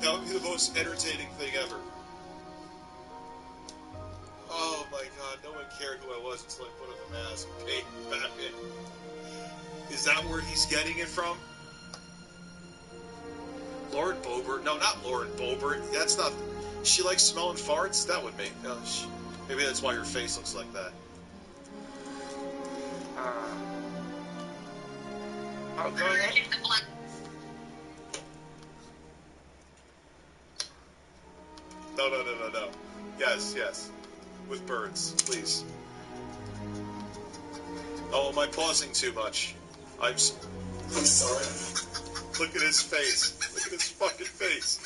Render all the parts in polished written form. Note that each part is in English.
That would be the most entertaining thing ever. Oh my god, no one cared who I was until I put on the mask and paid Batman. Is that where he's getting it from? Lauren Boebert? No, not Lauren Boebert. That's not... She likes smelling farts? That would make... maybe that's why her face looks like that. Oh, go ahead. No. Yes. With birds, please. Oh, am I pausing too much? I'm sorry. Look at his face. Look at his fucking face.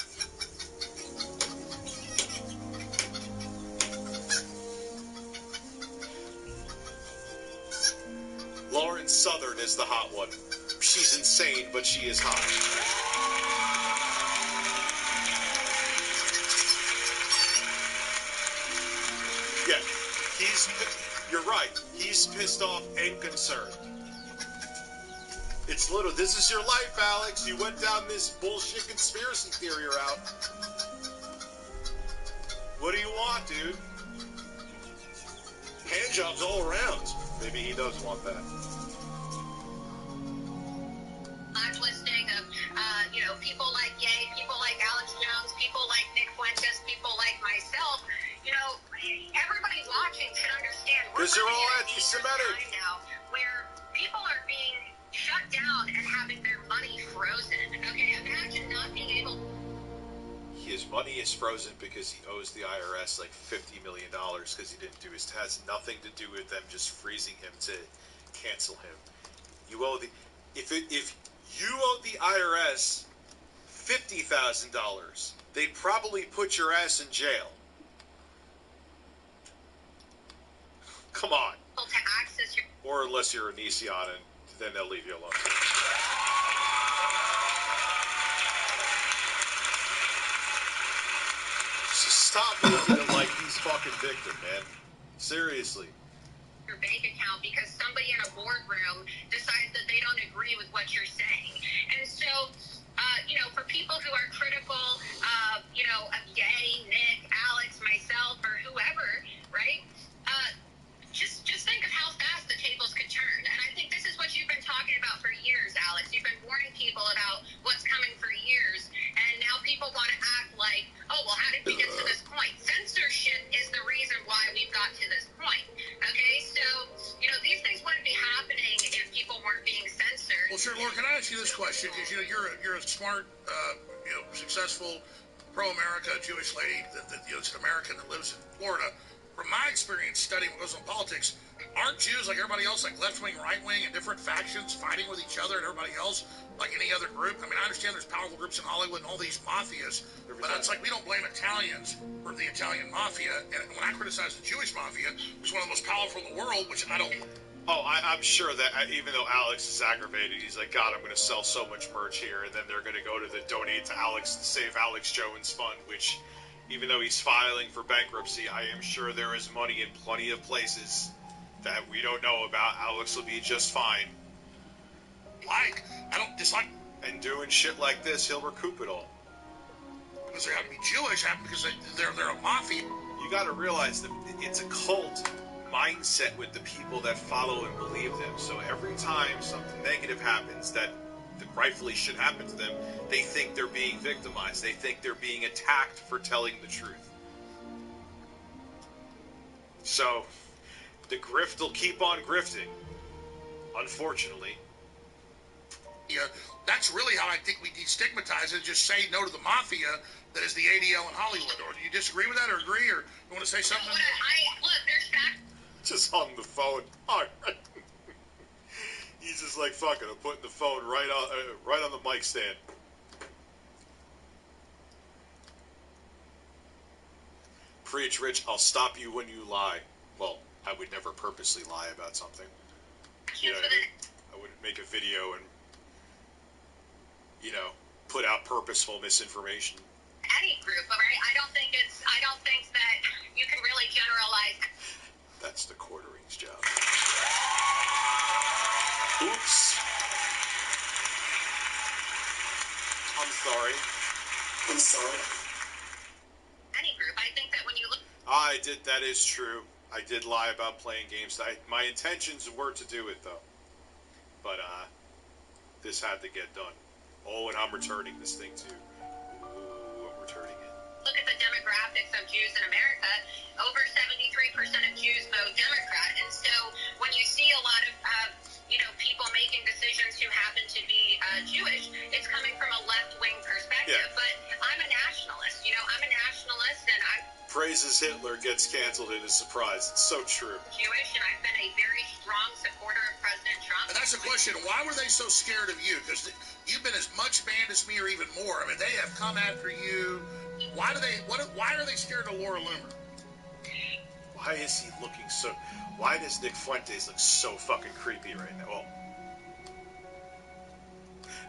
Lauren Southern is the hot one. She's insane, but she is hot. Yeah, you're right. He's pissed off and concerned. It's literally, this is your life, Alex. You went down this bullshit conspiracy theory route. What do you want, dude? Hand jobs all around. Maybe he does want that. Large listing of, people like Ye, people like Alex Jones, people like Nick Fuentes, people like myself. Everybody watching should understand. Because they're all anti-Semitic. Now, where people are being shut down and having their money frozen. Okay, imagine not being able. His money is frozen because he owes the IRS like $50 million because he didn't do his test. Has nothing to do with them just freezing him to cancel him. You owe the if you owe the IRS $50,000, they'd probably put your ass in jail. Come on. To access your or unless you're a Nissan, and then they'll leave you alone. Stop making it like he's fucking victim, man. Seriously. Your bank account because somebody in a boardroom decides that they don't agree with what you're saying. And so, for people who are critical, of Ye, Nick, Alex, myself, or whoever, right? Just think of how fast the tables could turn. And I think this is what you've been talking about for years, Alex. You've been warning people about what's coming for years. And now people want to act like, oh, well, how did we get to this point? Censorship is the reason why we've got to this point. Okay? So, these things wouldn't be happening if people weren't being censored. Well, sure, Laura, can I ask you this question? Because, you're a smart, successful, pro-America Jewish lady that's an American that lives in Florida. From my experience studying what goes on in politics, aren't Jews like everybody else, like left-wing, right-wing, and different factions fighting with each other and everybody else, like any other group? I mean, I understand there's powerful groups in Hollywood and all these mafias, but it's like we don't blame Italians for the Italian mafia. And when I criticize the Jewish mafia, it's one of the most powerful in the world, which I don't... Oh, I'm sure that even though Alex is aggravated, he's like, God, I'm going to sell so much merch here, and then they're going to go to the Donate to Alex to Save Alex Jones Fund, which... Even though he's filing for bankruptcy, I am sure there is money in plenty of places that we don't know about. Alex will be just fine. I don't dislike... And doing shit like this, he'll recoup it all. Because they have to be Jewish, because they're a mafia. You got to realize that it's a cult mindset with the people that follow and believe them. So every time something negative happens that rightfully should happen to them, they think they're being victimized. They think they're being attacked for telling the truth. So, the grift will keep on grifting. Unfortunately. Yeah, that's really how I think we destigmatize it. Just say no to the mafia that is the ADL in Hollywood. Or do you disagree with that or agree? Or you want to say something? Look, there's facts. Just on the phone. All right. He's just like, fuck it, I'm putting the phone right on the mic stand. Preach, Rich, I'll stop you when you lie. Well, I would never purposely lie about something. You know what I mean? I wouldn't make a video and, put out purposeful misinformation. Any group, all right? I don't think that you can really generalize. That's the quartering's job. Oops. I'm sorry. I'm sorry. Any group. I think that when you look... I did. That is true. I did lie about playing games. My intentions were to do it, though. But, this had to get done. Oh, and I'm returning this thing, too. Ooh, I'm returning it. Look at the demographics of Jews in America. Over 73% of Jews vote Democrat. And so when you see a lot of, people making decisions who happen to be Jewish, it's coming from a left-wing perspective. Yeah. But I'm a nationalist. I'm a nationalist, and I'm Praises Hitler gets canceled in a surprise. It's so true. Jewish, and I've been a very strong supporter of President Trump. And that's the question. Why were they so scared of you? Because you've been as much banned as me or even more. I mean, they have come after you. Why are they scared of Laura Loomer? Why is he looking so... Why does Nick Fuentes look so fucking creepy right now? Well,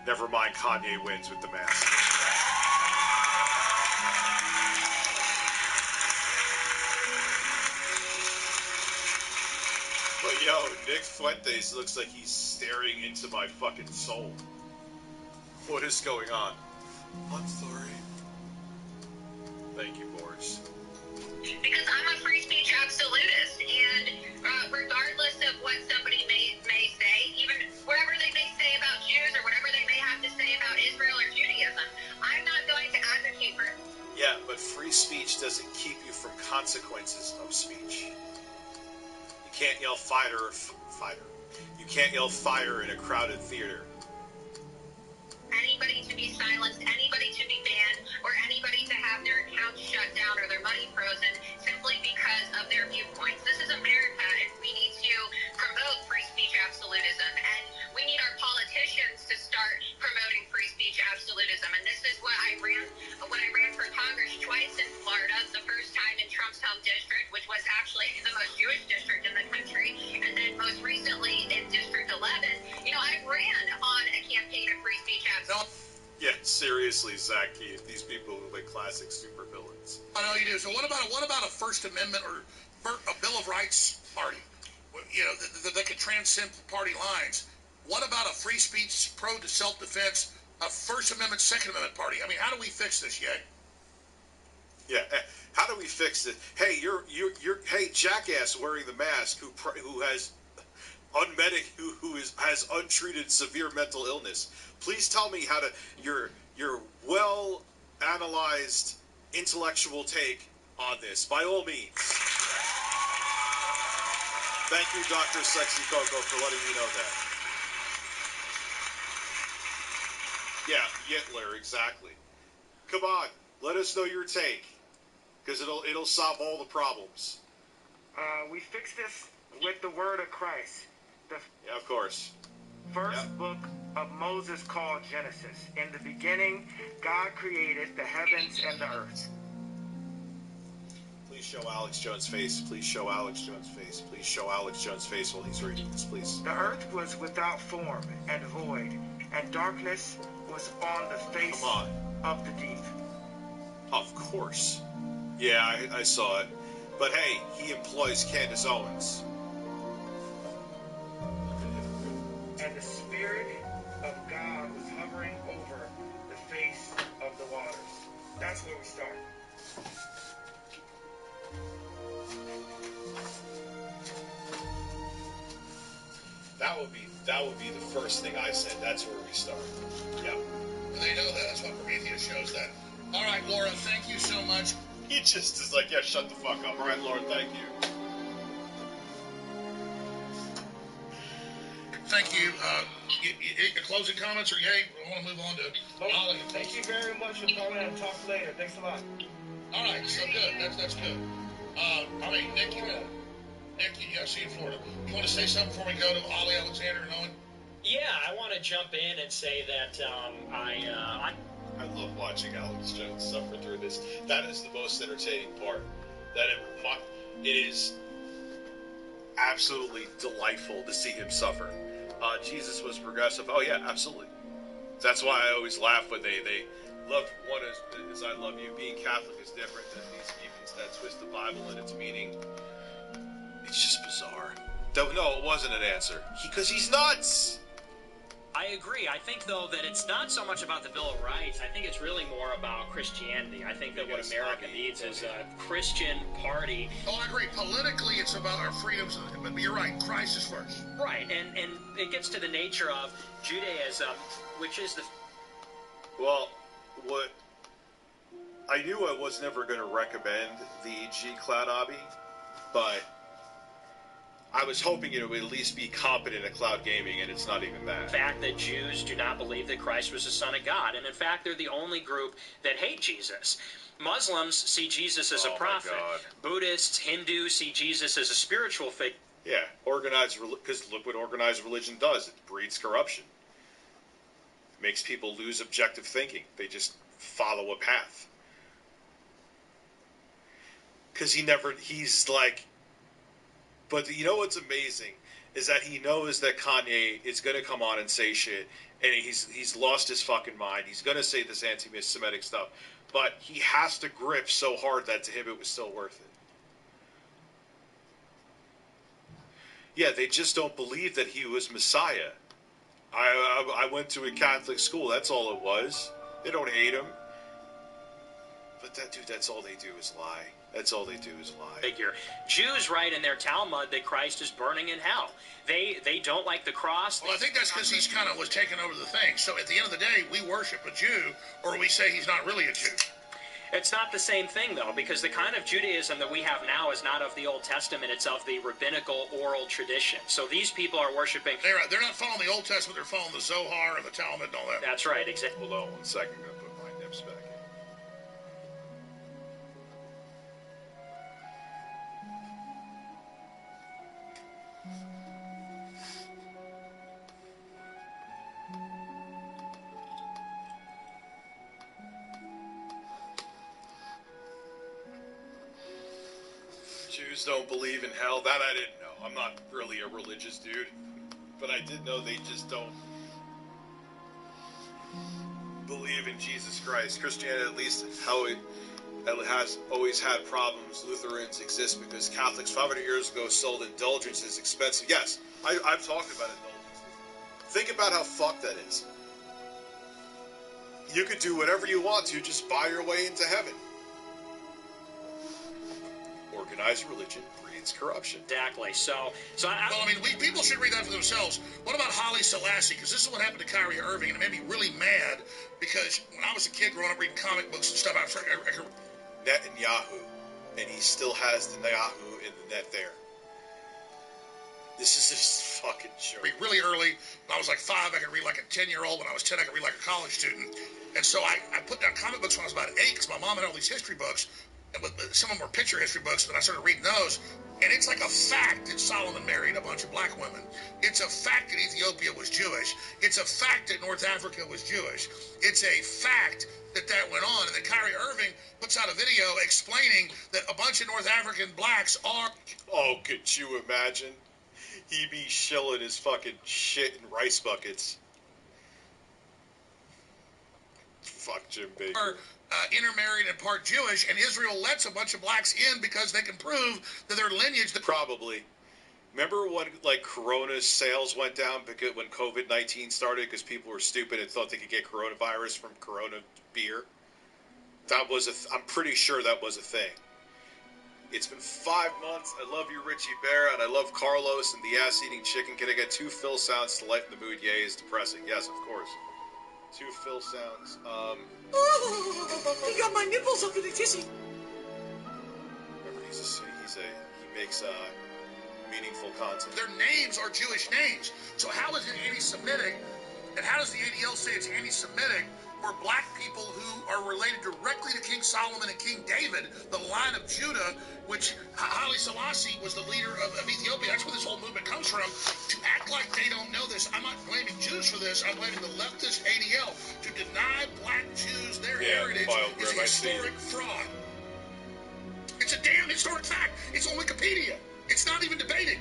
never mind, Kanye wins with the mask. But yo, Nick Fuentes looks like he's staring into my fucking soul. What is going on? I'm sorry. Thank you, Boris. Because I'm a free speech absolutist, and regardless of what somebody may say, even whatever they may say about Jews or whatever they may have to say about Israel or Judaism, I'm not going to advocate for... Yeah, but free speech doesn't keep you from consequences of speech. You can't yell fighter. You can't yell fire in a crowded theater. Anybody to be silenced, anybody to be banned, or anybody to have their accounts shut down or their money frozen simply because of their viewpoints. This is America, and we need to promote free speech absolutism, and we need our politicians to start promoting free speech absolutism. And this is what I ran when I ran for Congress twice in Florida. The first time in Trump's home district, which was actually the most Jewish district in the country, and then most recently in District 11. I ran on a campaign of free speech absolutism. Yeah, seriously, Zach Keith. These people look like classic supervillains. I know you do. So what about a First Amendment or a Bill of Rights party? That could transcend party lines. What about a free speech, pro to self-defense, a First Amendment, Second Amendment party? I mean, how do we fix this, Ye? Yeah, how do we fix this? Hey, you're hey, jackass wearing the mask who has has untreated severe mental illness. Please tell me how to your well analyzed intellectual take on this. By all means. Thank you, Dr. Sexy Coco, for letting me know that. Yeah, Hitler, exactly. Come on, let us know your take, because it'll solve all the problems. We fix this with the word of Christ. Yeah, of course. First book of Moses called Genesis. In the beginning, God created the heavens and the earth. Please show Alex Jones' face. Please show Alex Jones' face. Please show Alex Jones' face while he's reading this, please. The earth was without form and void, and darkness was on the face of the deep. Of course. Yeah, I saw it. But hey, he employs Candace Owens. And the Spirit of God was hovering over the face of the waters. That's where we start. That would be the first thing I said. That's where we start. Yep. They know that. That's what Prometheus shows that. All right, Laura, thank you so much. He just is like, yeah, shut the fuck up. All right, Laura, thank you. Thank you. Your closing comments, or yay? We want to move on to Ollie. Thank you very much for coming and talk later. Thanks a lot. All right, so good. That's good. All right, Nick, I see you in Florida. You want to say something before we go to Ollie, Alexander, and Owen? Yeah, I want to jump in and say that I love watching Alex Jones suffer through this. That is the most entertaining part. It is absolutely delightful to see him suffer. Jesus was progressive. Oh yeah, absolutely. That's why I always laugh when they love one as I love you. Being Catholic is different than these heathens that twist the Bible and its meaning. It's just bizarre. No, it wasn't an answer. Because he's nuts. I agree. I think, though, that it's not so much about the Bill of Rights. I think it's really more about Christianity. I think that what America needs is a Christian party. Oh, I agree. Politically, it's about our freedoms, but you're right. Christ is first. Right, and it gets to the nature of Judaism, which is the... Well, what... I knew I was never going to recommend the G-Cloud hobby, but I was hoping it would at least be competent at cloud gaming, and it's not even that. Fact that Jews do not believe that Christ was the Son of God, and in fact, they're the only group that hate Jesus. Muslims see Jesus as a prophet. Buddhists, Hindus see Jesus as a spiritual figure. Yeah, because look what organized religion does. It breeds corruption. It makes people lose objective thinking. They just follow a path. Because he's like... But you know what's amazing is that he knows that Kanye is going to come on and say shit, and he's lost his fucking mind. He's going to say this anti-Semitic stuff, but he has to grip so hard that to him it was still worth it. Yeah, they just don't believe that he was Messiah. I went to a Catholic school. That's all it was. They don't hate him. But that's all they do is lie. That's all they do is lie. Figure. Jews write in their Talmud that Christ is burning in hell. They don't like the cross. Well, I think that's because he's kind of was taking over the thing. So at the end of the day, we worship a Jew, or we say he's not really a Jew. It's not the same thing, though, because the kind of Judaism that we have now is not of the Old Testament. It's of the rabbinical oral tradition. So these people are worshiping... They're not following the Old Testament. They're following the Zohar and the Talmud and all that. That's right, exactly. Hold on 1 second. I'm going to put my nips back in. Jews don't believe in hell. That I didn't know. I'm not really a religious dude, but I did know they just don't believe in Jesus Christ. Christianity, at least how it has always had problems. Lutherans exist because Catholics 500 years ago sold indulgences expensive. Yes, I've talked about indulgences. Think about how fucked that is. You could do whatever you want to, just buy your way into heaven. Organized religion breeds corruption. Exactly. So well, I mean, people should read that for themselves. What about Haile Selassie? Because this is what happened to Kyrie Irving, and it made me really mad. Because when I was a kid growing up reading comic books and stuff, I could... Netanyahu, and he still has the Netanyahu in the net there. This is just fucking joke. Really early, when I was like 5, I could read like a 10-year-old. When I was 10, I could read like a college student. And so I put down comic books when I was about 8, because my mom had all these history books. Some of them were picture history books, and I started reading those. And it's like a fact that Solomon married a bunch of black women. It's a fact that Ethiopia was Jewish. It's a fact that North Africa was Jewish. It's a fact that went on. And then Kyrie Irving puts out a video explaining that a bunch of North African blacks are... Oh, could you imagine? He be shilling his fucking shit in rice buckets. Fuck Jim Baker. Intermarried and part Jewish, and Israel lets a bunch of blacks in because they can prove that their lineage... Probably. Remember when, like, Corona's sales went down because when COVID-19 started because people were stupid and thought they could get coronavirus from Corona beer? That was I'm pretty sure that was a thing. It's been 5 months. I love you, Richie Bear, and I love Carlos and the ass-eating chicken. Can I get 2 Phil sounds to lighten the mood? Yay is depressing. Yes, of course. 2 Phil sounds. Oh, he got my nipples up in the tissy. Remember, he makes meaningful content. Their names are Jewish names. So how is it anti-Semitic? And how does the ADL say it's anti-Semitic for black people who are related directly to King Solomon and King David, the line of Judah, which Haile Selassie was the leader of Ethiopia? That's where this whole movement comes from. To act like they don't know this, I'm not blaming Jews for this. I'm blaming the leftist ADL. To deny black Jews their heritage is a historic fraud. It's a damn historic fact. It's on Wikipedia. It's not even debated.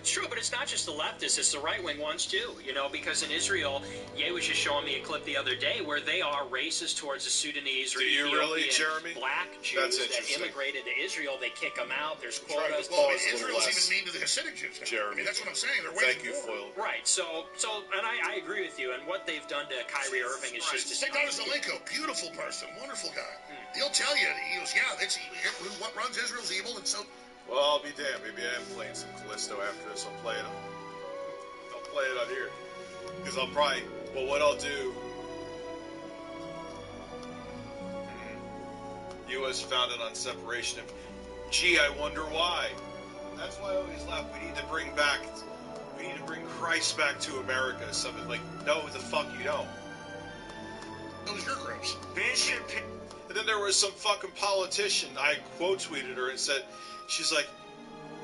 It's true, but it's not just the leftists, it's the right-wing ones too, you know, because in Israel, Ye was just showing me a clip the other day where they are racist towards the Sudanese or Ethiopian black Jews that immigrated to Israel. They kick them out. There's quotas. Well, Israel's even mean to the Hasidic Jews. Jeremy. I mean, that's what I'm saying. They're way Foyle. Right, and I agree with you, and what they've done to Kyrie Irving is just disgusting. Zelenko, beautiful person, wonderful guy. He'll tell you, he goes, yeah, that's what runs Israel's evil, and so... Well, I'll be damned. Maybe I am playing some Callisto after this. I'll play it on here. Because I'll probably... Well, what I'll do... U.S. founded on separation of... Gee, I wonder why. That's why I always laugh. We need to bring Christ back to America. Something like, no, the fuck you don't. Those are your groups. Bishop... And then there was some fucking politician, I quote tweeted her and said, she's like,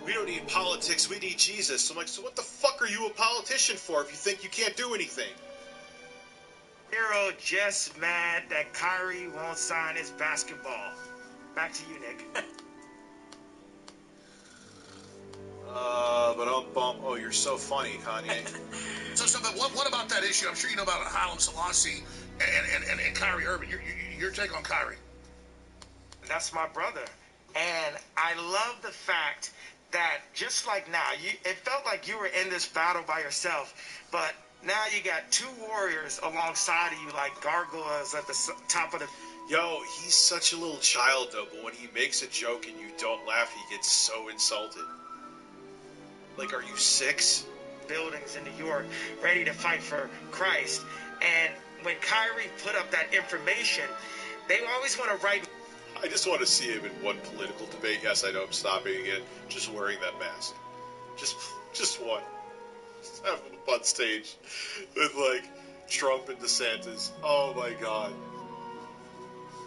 we don't need politics, we need Jesus. I'm like, so what the fuck are you a politician for if you think you can't do anything? Hero just mad that Kyrie won't sign his basketball. Back to you, Nick. Oh, you're so funny, Kanye. But what about that issue? I'm sure you know about Haile Selassie and Kyrie Irving. Your take on Kyrie? That's my brother. And I love the fact that just like now, it felt like you were in this battle by yourself, but now you got two warriors alongside of you like gargoyles at the top of the... Yo, he's such a little child, though, but when he makes a joke and you don't laugh, he gets so insulted. Like, are you 6? Buildings in New York ready to fight for Christ. And when Kyrie put up that information, they always want to write... I just want to see him in one political debate. Yes, I know I'm stopping again. Just wearing that mask. Just one. Just have him up on stage with, like, Trump and DeSantis. Oh, my God.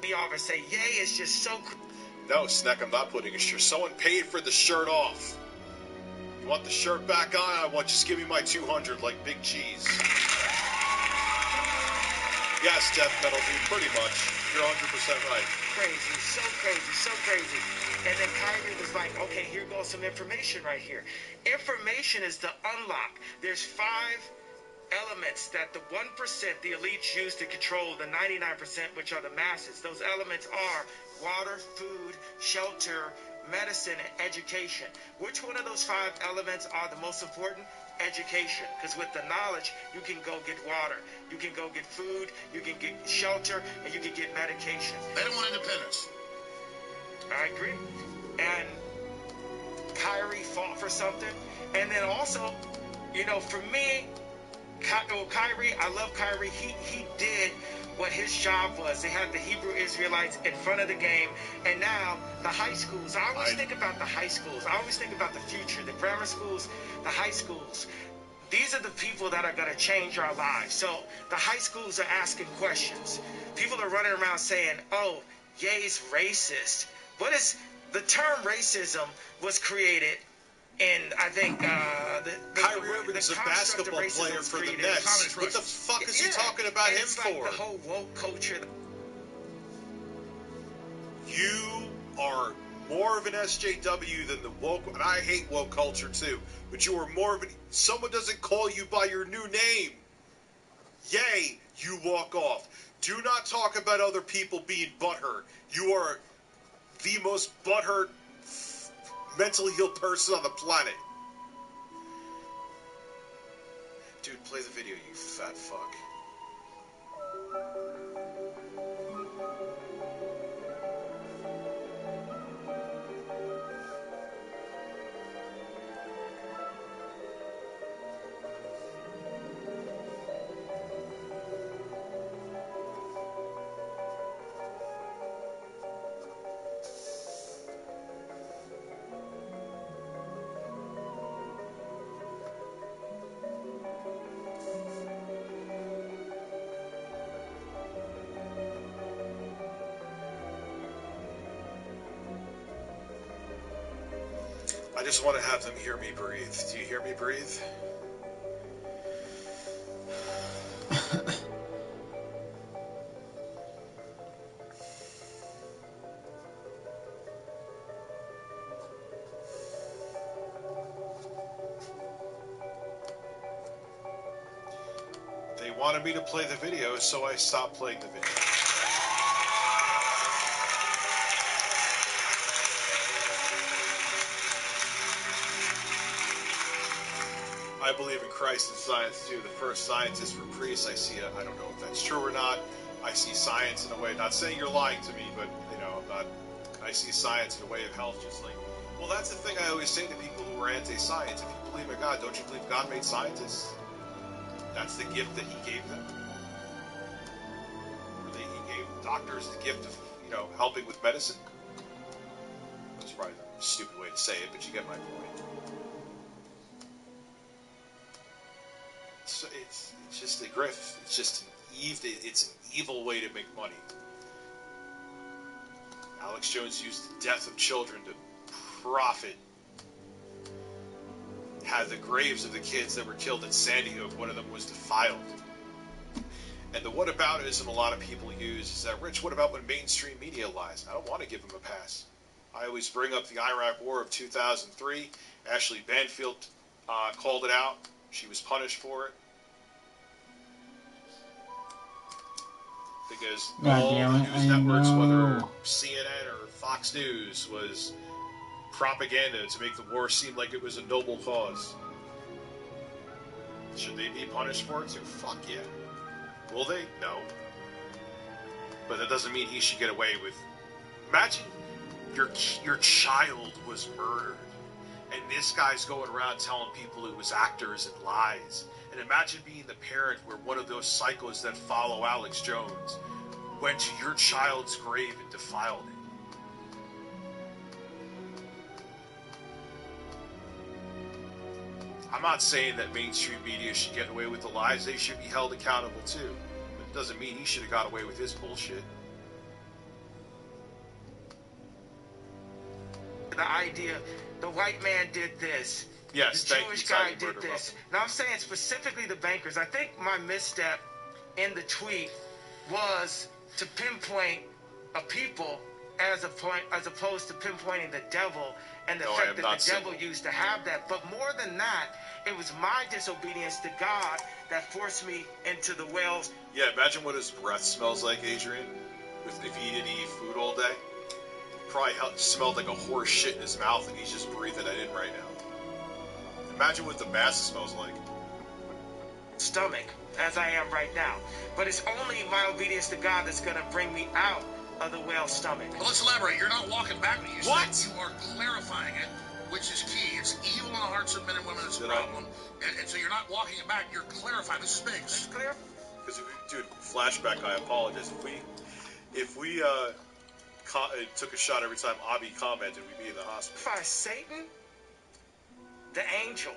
We always say, yay, it's just so... No, Snack, I'm not putting a shirt. Someone paid for the shirt off. You want the shirt back on? Just give me my 200 like Big Cheese. Yes, Death Metal Dude, pretty much. You're 100% right. Crazy, so crazy, so crazy. And then Kyrie was like, okay, here goes some information right here. Information is the unlock. There's 5 elements that the 1%, the elites, use to control the 99%, which are the masses. Those elements are water, food, shelter, medicine, and education. Which one of those 5 elements are the most important? Education. Because with the knowledge, you can go get water, you can go get food, you can get shelter, and you can get medication. They don't want independence. I agree. And Kyrie fought for something. And then also, you know, for me, Kyrie, I love Kyrie. He did what his job was. They had the Hebrew Israelites in front of the game, and now the high schools. I always think about the high schools. I always think about the future, the grammar schools, the high schools. These are the people that are going to change our lives. So the high schools are asking questions. People are running around saying, oh, Ye's racist. What is the term racism was created in, I think, Kyrie Irving is a basketball player for the Nets. What the fuck is he talking about him for? Like the whole woke culture. You are more of an SJW than the woke, and I hate woke culture too, but you are more of an... Someone doesn't call you by your new name. Yay, you walk off. Do not talk about other people being butthurt. You are the most butthurt, mentally ill person on the planet. Dude, play the video, you fat fuck. I just want to have them hear me breathe. Do you hear me breathe? wanted me to play the video, so I stopped playing the video. I believe in Christ and science too. The first scientists were priests. I see I don't know if that's true or not. I see science in a way, not saying you're lying to me, but I see science in a way of health, just like, well, that's the thing I always say to people who are anti-science. If you believe in God, don't you believe God made scientists? That's the gift that he gave them. Or he gave doctors the gift of, helping with medicine. That's probably a stupid way to say it, but you get my point. So it's just a grift. It's just it's an evil way to make money. Alex Jones used the death of children to profit. Had the graves of the kids that were killed at Sandy Hook, one of them was defiled. And the whataboutism a lot of people use is that, Rich, what about when mainstream media lies? I don't want to give them a pass. I always bring up the Iraq War of 2003. Ashley Banfield called it out. She was punished for it. Because all the news networks, whether CNN or Fox News, was propaganda to make the war seem like it was a noble cause. Should they be punished for it too? Fuck yeah. Will they? No. But that doesn't mean he should get away with... Imagine your child was murdered, and this guy's going around telling people it was actors and lies. And imagine being the parent where one of those psychos that follow Alex Jones went to your child's grave and defiled it. I'm not saying that mainstream media should get away with the lies. They should be held accountable too. But it doesn't mean he should have got away with his bullshit. The idea, the white man did this. Yes, the Jewish guy did this. Now I'm saying specifically the bankers. I think my misstep in the tweet was to pinpoint a people as opposed to pinpointing the devil and the fact that the devil used to have that. But more than that, it was my disobedience to God that forced me into the wells. Yeah, imagine what his breath smells like, Adrian, if he didn't eat food all day. Probably smelled like a horse shit in his mouth and he's just breathing it in right now. Imagine what the mass smells like. Stomach, as I am right now. But it's only my obedience to God that's going to bring me out of the whale's stomach. Well, let's elaborate. You're not walking back when you what? Say you are clarifying it, which is key. It's evil in the hearts of men and women. It's a problem. And so you're not walking it back. You're clarifying. This is big. This is clear? Because, dude, flashback, I apologize. If we took a shot every time Abby commented, we'd be in the hospital. By Satan, the angel,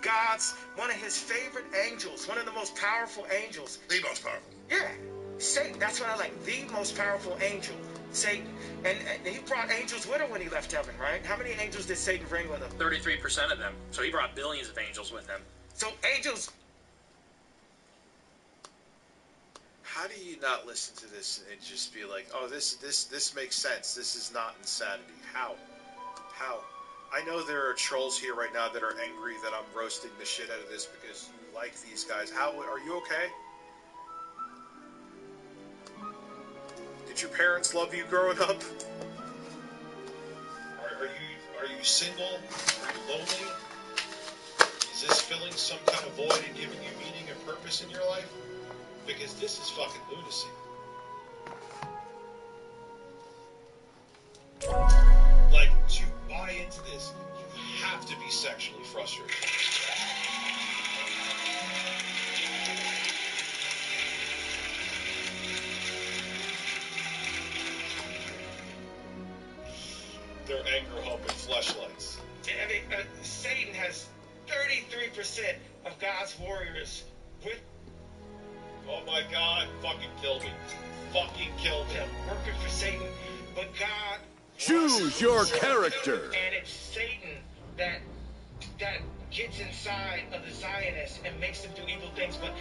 God's one of his favorite angels, one of the most powerful angels. The most powerful. Yeah, Satan. That's what I like. The most powerful angel, Satan. And he brought angels with him when he left heaven, right? How many angels did Satan bring with him? 33% of them. So he brought billions of angels with him. So angels. How do you not listen to this and just be like, oh, this makes sense. This is not insanity. How? I know there are trolls here right now that are angry that I'm roasting the shit out of this because you like these guys. How are you okay? Did your parents love you growing up? Are you single? Are you lonely? Is this filling some kind of void and giving you meaning and purpose in your life? Because this is fucking lunacy. Like, to buy into this, you have to be sexually frustrated. Their anger humping fleshlights. I mean, Satan has 33% of God's warriors with. Oh my God, fucking killed me. Fucking killed him. Working for Satan. But God... Choose your character. And it's Satan that gets inside of the Zionists and makes them do evil things. But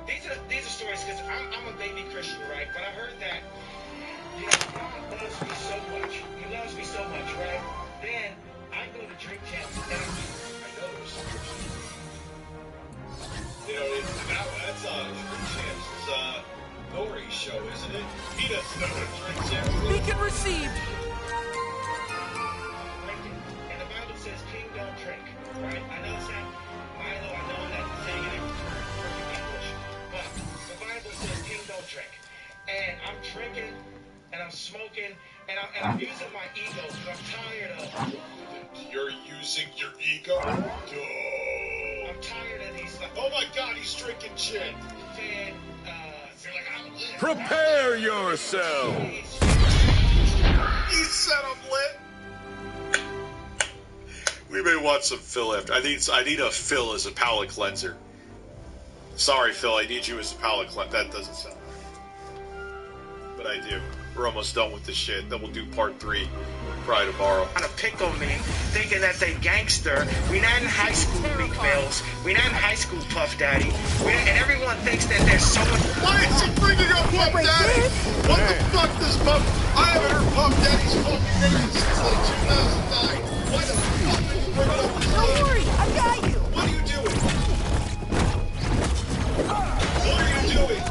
these are stories, because I'm a baby Christian, right? But I heard that, God loves me so much. He loves me so much, right? Then I go to drink camps and I know there's some Christians. You know, That's Champs' Nori show, isn't it? He doesn't know what drink champs is. Beacon received. And the Bible says, "King don't drink." Right? I know it's not Milo. I know I'm not saying it in perfect English, but the Bible says, "King don't drink." And I'm drinking, and I'm smoking, and I'm using my ego because I'm tired of. You're using your ego? I'm tired of these. Like, oh my God, he's drinking gin. Fan, Feel like I'm lit. Prepare yourself. He said I'm lit. We may want some Phil after. I need a Phil as a palate cleanser. Sorry, Phil, I need you as a palate cleanser. That doesn't sound right. But I do. We're almost done with this shit. Then we'll do part 3 probably tomorrow. Trying to pick on me, thinking that they gangster. We not in high school, Meek Mills. We not in high school, Puff Daddy. And everyone thinks that there's so much. Why is he bringing up Puff Daddy? What the fuck does Puff? I haven't heard Puff Daddy's fucking name since like 2009. Why the fuck are you bringing up his name? Don't worry, I got you. What are you doing? What are you doing?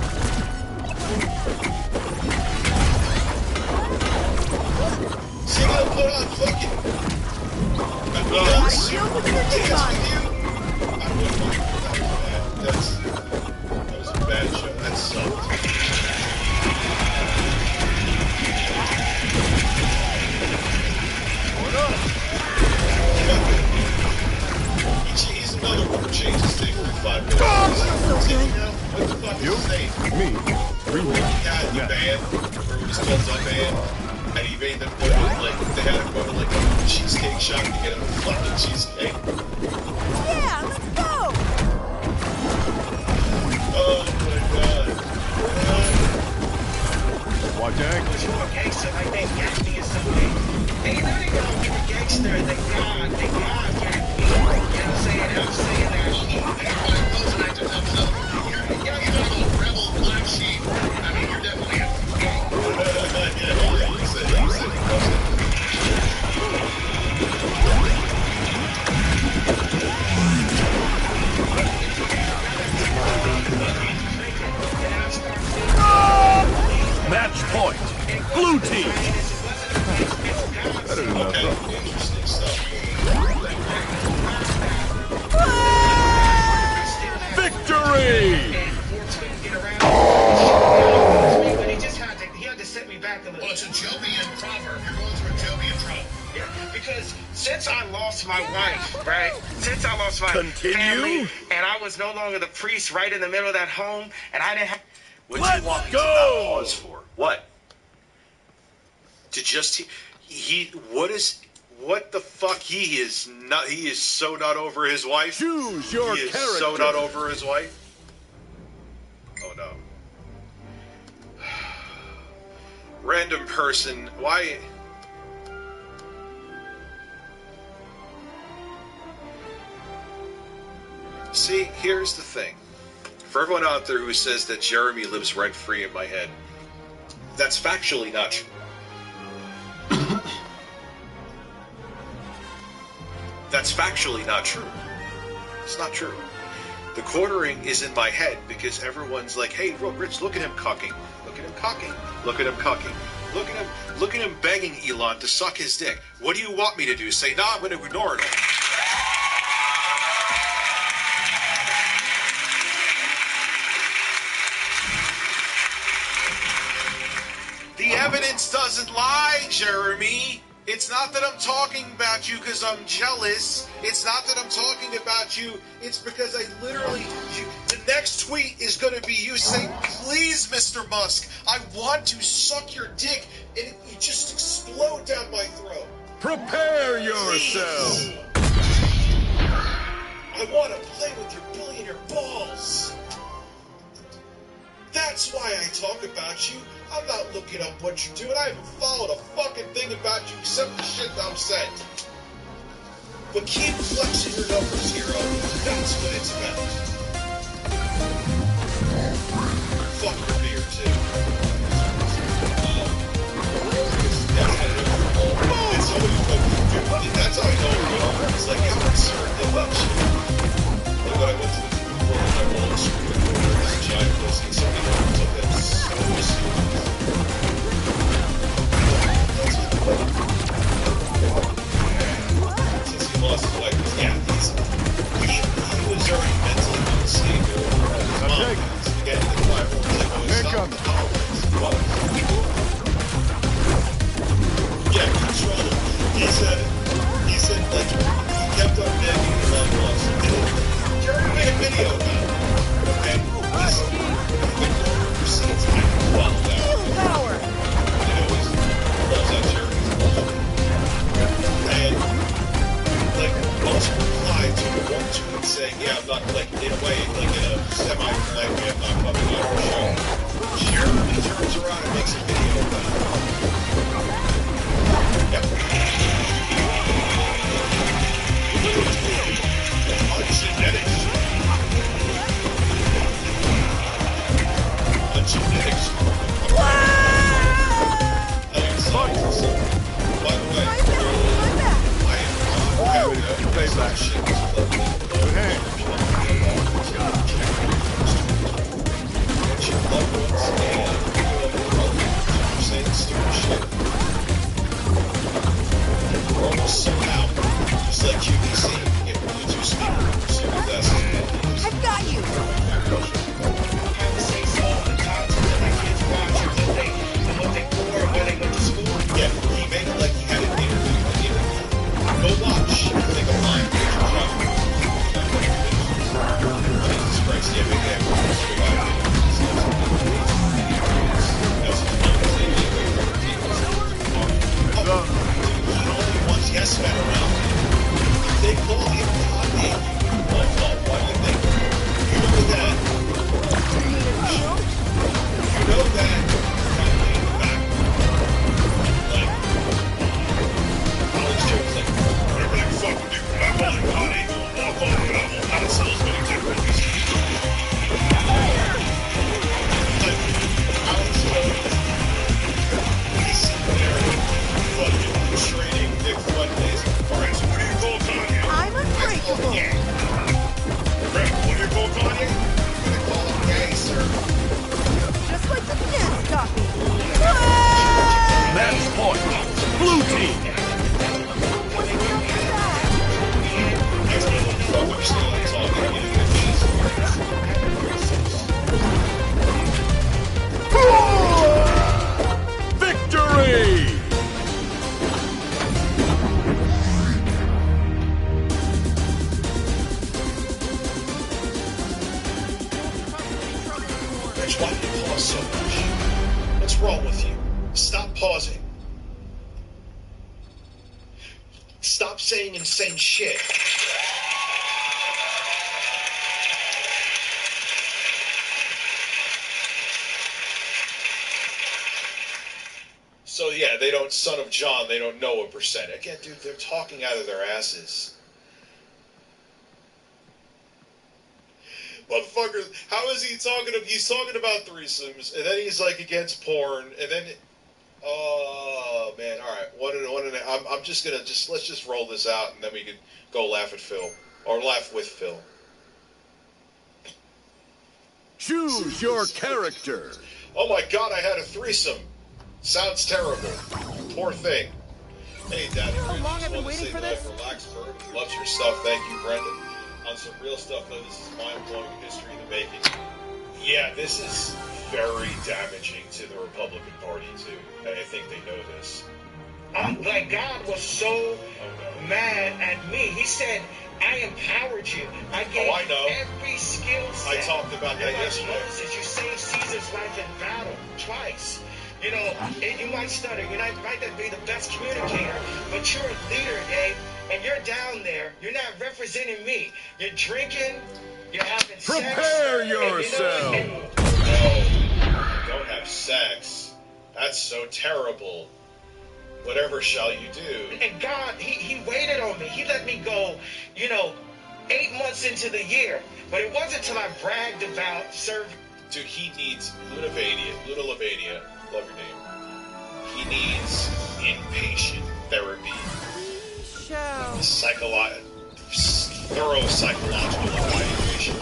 So you gotta put on fucking dance with you? I wouldn't mind. That was a bad show. That sucked. What up? He's another one who changes things every 5 minutes. What the fuck is his name? Me. Yeah, the band, or it was called the band. And he made them go to, like, they had him go to, like, a cheesecake shop to get him a fucking cheesecake. Yeah, let's go. Oh my God. Watch out. You're a gangster, like they got me or something. Hey, you know they gonna be a gangster, they God got me. You know what I'm saying? I'm saying that shit. Everybody knows that I just have some. You're a rebel black sheep. I mean, you're definitely a gang. Match point. Blue team. Better than that. Interesting stuff. Victory! But he had to set me back a little. Well, it's a Jovian proverb. You're going through a Jovian trouble. Yeah, because since I lost my wife, right? Since I lost my family, and I was no longer the priest right in the middle of that home, and I didn't have. What do you want me to not pause for? What? To just what the fuck? He is so not over his wife. Choose your He is character. so not over his wife. Oh no. Random person. Why? See, here's the thing. For everyone out there who says that Jeremy lives rent-free in my head, that's factually not true. That's factually not true. It's not true. The quartering is in my head because everyone's like, hey, Rich, look at him cucking. Look at him cucking. Look at him cucking. Look at him begging Elon to suck his dick. What do you want me to do? Say, nah, I'm going to ignore it all. The evidence doesn't lie, Jeremy. It's not that I'm talking about you because I'm jealous. It's not that I'm talking about you. It's because I literally... the next tweet is going to be you saying, please, Mr. Musk, I want to suck your dick, and you just explode down my throat. Prepare yourself. Please. I want to play with your billionaire balls. That's why I talk about you. I'm not looking up what you're doing. I haven't followed a fucking thing about you except the shit that I'm saying. But keep flexing your numbers, hero. That's what it's about. Fuck your beer, too. That's how I know. It's like how concerned about shit. Like when I went to the food court, I won't screw the again, the quiet one was like, oh, he's not the politics. What? Yeah, control. He said, like, he kept on begging the man once. Jerry made a video about it. Okay? He's ignoring receipts. I can follow that. Power. He always rolls out Jerry's bullshit. And, like, most replied to one tweet saying, yeah, I'm not, like, in a way, like, in a semi-polite way, I'm not coming on the show. Jeremy turns around and makes a video about it. Yep. Genetics. The genetics. By the way, I am good hand. Loved ones and saying stupid shit. We're almost somehow, just like QVC, get Bluetooth speakers. I've got you. Have to say so all the content that my kids watch and what they wore and where they went to school. Yeah, he made it like he had an interview with you. Go watch. Think of mine. Jesus Christ, yeah, big game. He only wants yes men around. They call him Kanye. Why do you think? You know that. You know that. Kanye in the back. Like, Alex Jones, like, whatever you fucking do, I'm calling Kanye, you'll walk on it, I will not sell as many tickets. Like, Alex Jones, he's sitting there, fucking trading Nick Fuentes. Alright, so what do you call Kanye? I'm unbreakable. Yeah. Rick, what do you call Kanye? I'm gonna call him gay, sir. Just like the Nets got me. Match point. Blue team. Fuck, I'm still not talking again. Victory! Rich, why do you pause so much? What's wrong with you? Stop pausing. Stop saying insane shit. So yeah, they don't, son of John, they don't know a percent. Again, dude, they're talking out of their asses. Motherfuckers, how is he talking? He's talking about threesomes, and then he's like against porn, and then, oh man, all right, I'm just gonna let's just roll this out, and then we can go laugh at Phil or laugh with Phil. Choose your character. Oh my God, I had a threesome. Sounds terrible. Poor thing. Hey, Daddy. How long I've been waiting for this? Relax, Bird. Loves your stuff. Thank you, Brendan. On some real stuff, though, this is mind-blowing history in the making. Yeah, this is very damaging to the Republican Party, too. And I think they know this. Like, God was so mad at me. He said, I empowered you. I gave every skill set. I talked about that yesterday. Moses, you saved Caesar's life in battle twice. You know, you might stutter, you might not be the best communicator, but you're a leader, Dave, and you're down there. You're not representing me. You're drinking, you're having sex. Prepare yourself. No, don't have sex. That's so terrible. Whatever shall you do? And God, he waited on me. He let me go, 8 months into the year. But it wasn't until I bragged about serving. Dude, he needs Luna Lavania. Love your name. He needs inpatient therapy. Thorough psychological evaluation.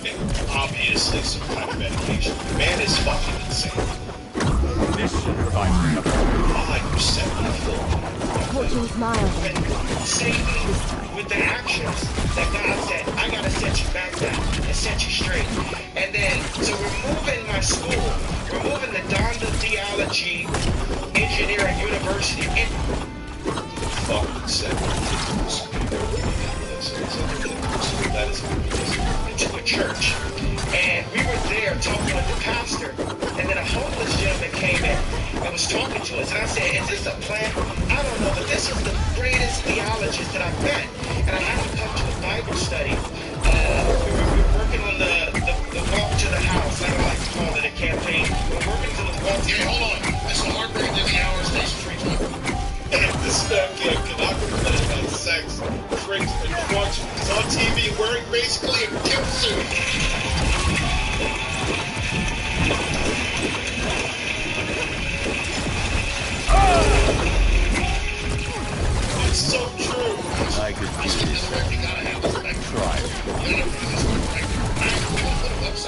And obviously some kind of medication. The man is fucking insane. Mission 5%. 5% lethal. Fortune's mild. Save me with the actions that God said, I gotta set you back down and set you straight. And then So we're moving my school. We're moving the Donda Theology Engineering University into a church. And we were there talking with the pastor, and then a homeless gentleman came in and was talking to us. And I said, is this a plan? I don't know, but this is the greatest theologist that I've met. And I had to come to a Bible study. We were working on the walk to the house. I don't like to call it a campaign. We're working to the walk to the house. Hold on. That's a heartbreak to the hour station 320. This man cannot complain about sex, drinks, and drugs. He's on TV wearing basically a gimp suit. It's so true. I could do this. Try.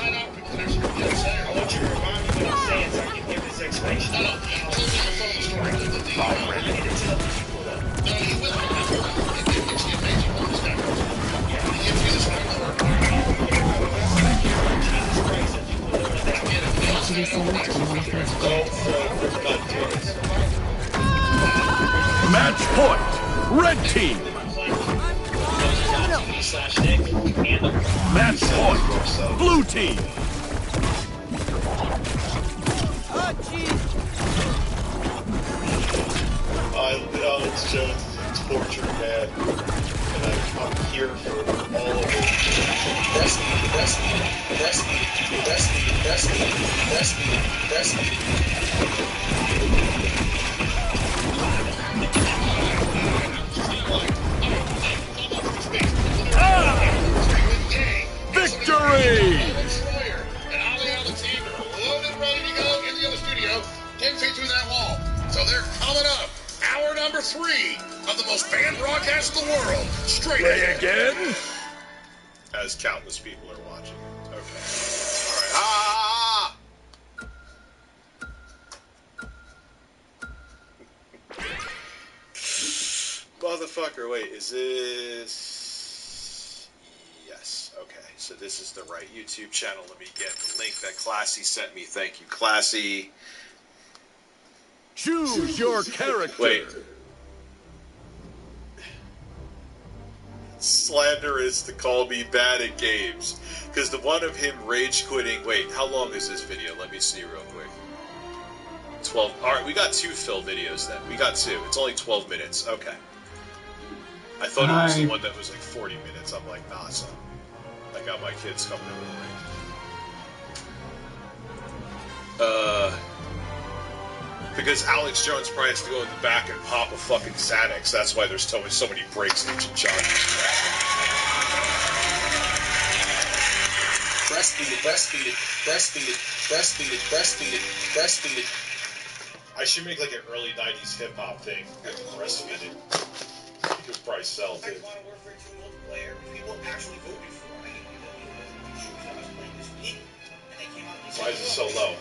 I want you to remind me what I'm saying so I can give this explanation. I need to tell people though. No, you will. It's the amazing one. This guy goes. He gives you this Match point. Red team. Match point. Blue team. Alex Jones is a tortured man, and I'm here for all of it. Victory! And Ali Alexander, loaded, ready to go in the other studio, 10 feet through that wall. So they're coming up. Hour number 3 of the most banned broadcast in the world. Straight Play again? As countless people are watching it. Okay. Alright. Ah! Motherfucker, wait, is this... Yes, okay. So this is the right YouTube channel. Let me get the link that Classy sent me. Thank you, Classy. Choose your character. Wait. Slander is to call me bad at games. Because the one of him rage quitting... Wait, how long is this video? Let me see real quick. 12... Alright, we got 2 Phil videos then. We got 2. It's only 12 minutes. Okay. I thought it was the one that was like 40 minutes. I'm like, nah, son. I got my kids coming over the ring. Because Alex Jones probably has to go in the back and pop a fucking Xanax. That's why there's so many breaks in Agent John. Breastfeed it. I should make like an early 90s hip hop thing. Breastfeed it. You could probably sell too. Modern Warfare 2 multiplayer, people actually voted for it. I was playing this week, and they came out and Why is it so low?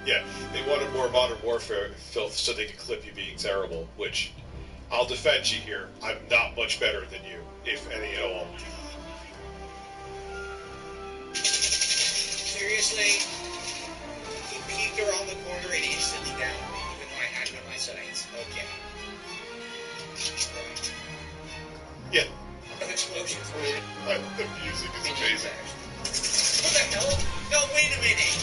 Yeah, they wanted more Modern Warfare filth so they could clip you being terrible, which I'll defend you here. I'm not much better than you, if any at all. Seriously, he peeked around the corner and instantly downed me, even though I had him in my sights. Okay. Yeah. Explosions. The music is amazing. What the hell? No, wait a minute.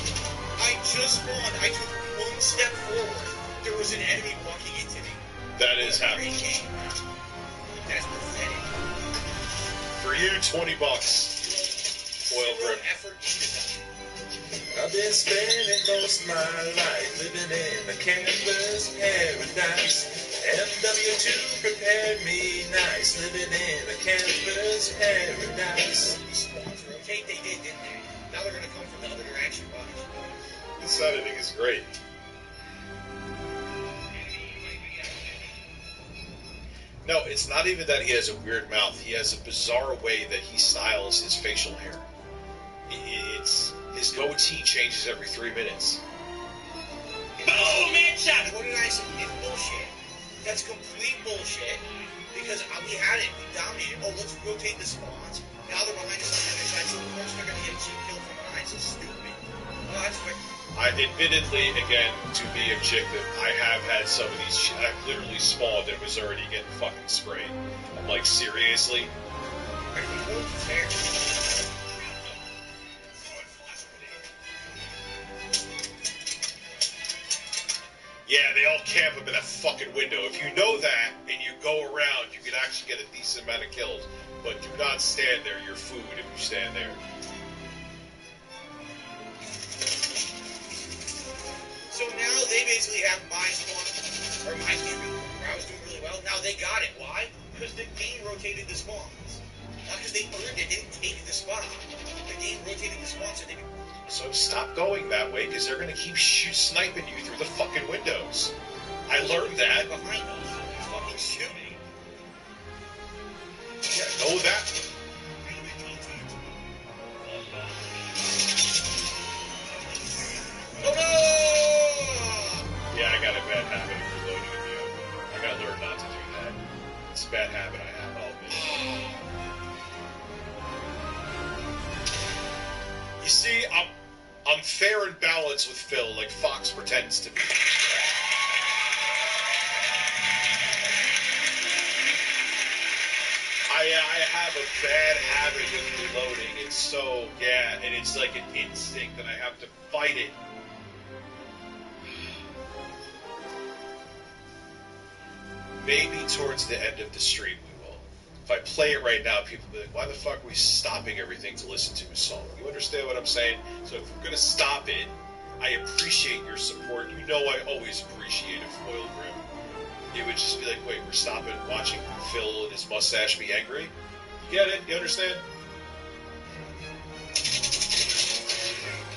I just spawned. I took one step forward. There was an enemy walking into me. That is happening. That's pathetic. For you, $20. Oil grip. Effort into that. I've been spending most of my life living in a campus paradise. MW2 prepared me nice, living in a campus paradise. Rotate, they did, didn't they? Now they're going to come from the other direction. Watch. This editing is great. No, it's not even that he has a weird mouth. He has a bizarre way that he styles his facial hair. His goatee changes every 3 minutes. Boom, headshot! What did I say? It's bullshit. That's complete bullshit. Because we had it, we dominated. Oh, let's rotate the spawns. Now they're behind us on the other side, so of course they're going to get killed from behind. So stupid. Well, that's weird. Admittedly, again, to be objective, I have had some of these. I've literally spawned and was already getting fucking sprayed. I'm like, seriously? Yeah, they all camp up in that fucking window. If you know that and you go around, you can actually get a decent amount of kills. But do not stand there. You're food if you stand there. So now they basically have my spawn, or my street, where I was doing really well. Now they got it. Why? Because the game rotated the spawns. Not because they earned it, didn't take the spawn. The game rotated the spawns so they could... So stop going that way, because they're going to keep sniping you through the fucking windows. I learned that. Behind us. It's fucking stupid. Yeah, know that. Oh no! Yeah, I got a bad habit of reloading in the open. I gotta learn not to do that. It's a bad habit I have, I'll admit. You see, I'm fair and balanced with Phil, like Fox pretends to be. I have a bad habit with reloading. It's so, yeah, and it's like an instinct that I have to fight it. Maybe towards the end of the stream we will. If I play it right now, people will be like, why the fuck are we stopping everything to listen to a song? You understand what I'm saying? So if we're going to stop it, I appreciate your support. You know I always appreciate a foil grim. It would just be like, wait, we're stopping watching Phil and his mustache be angry? You get it? You understand?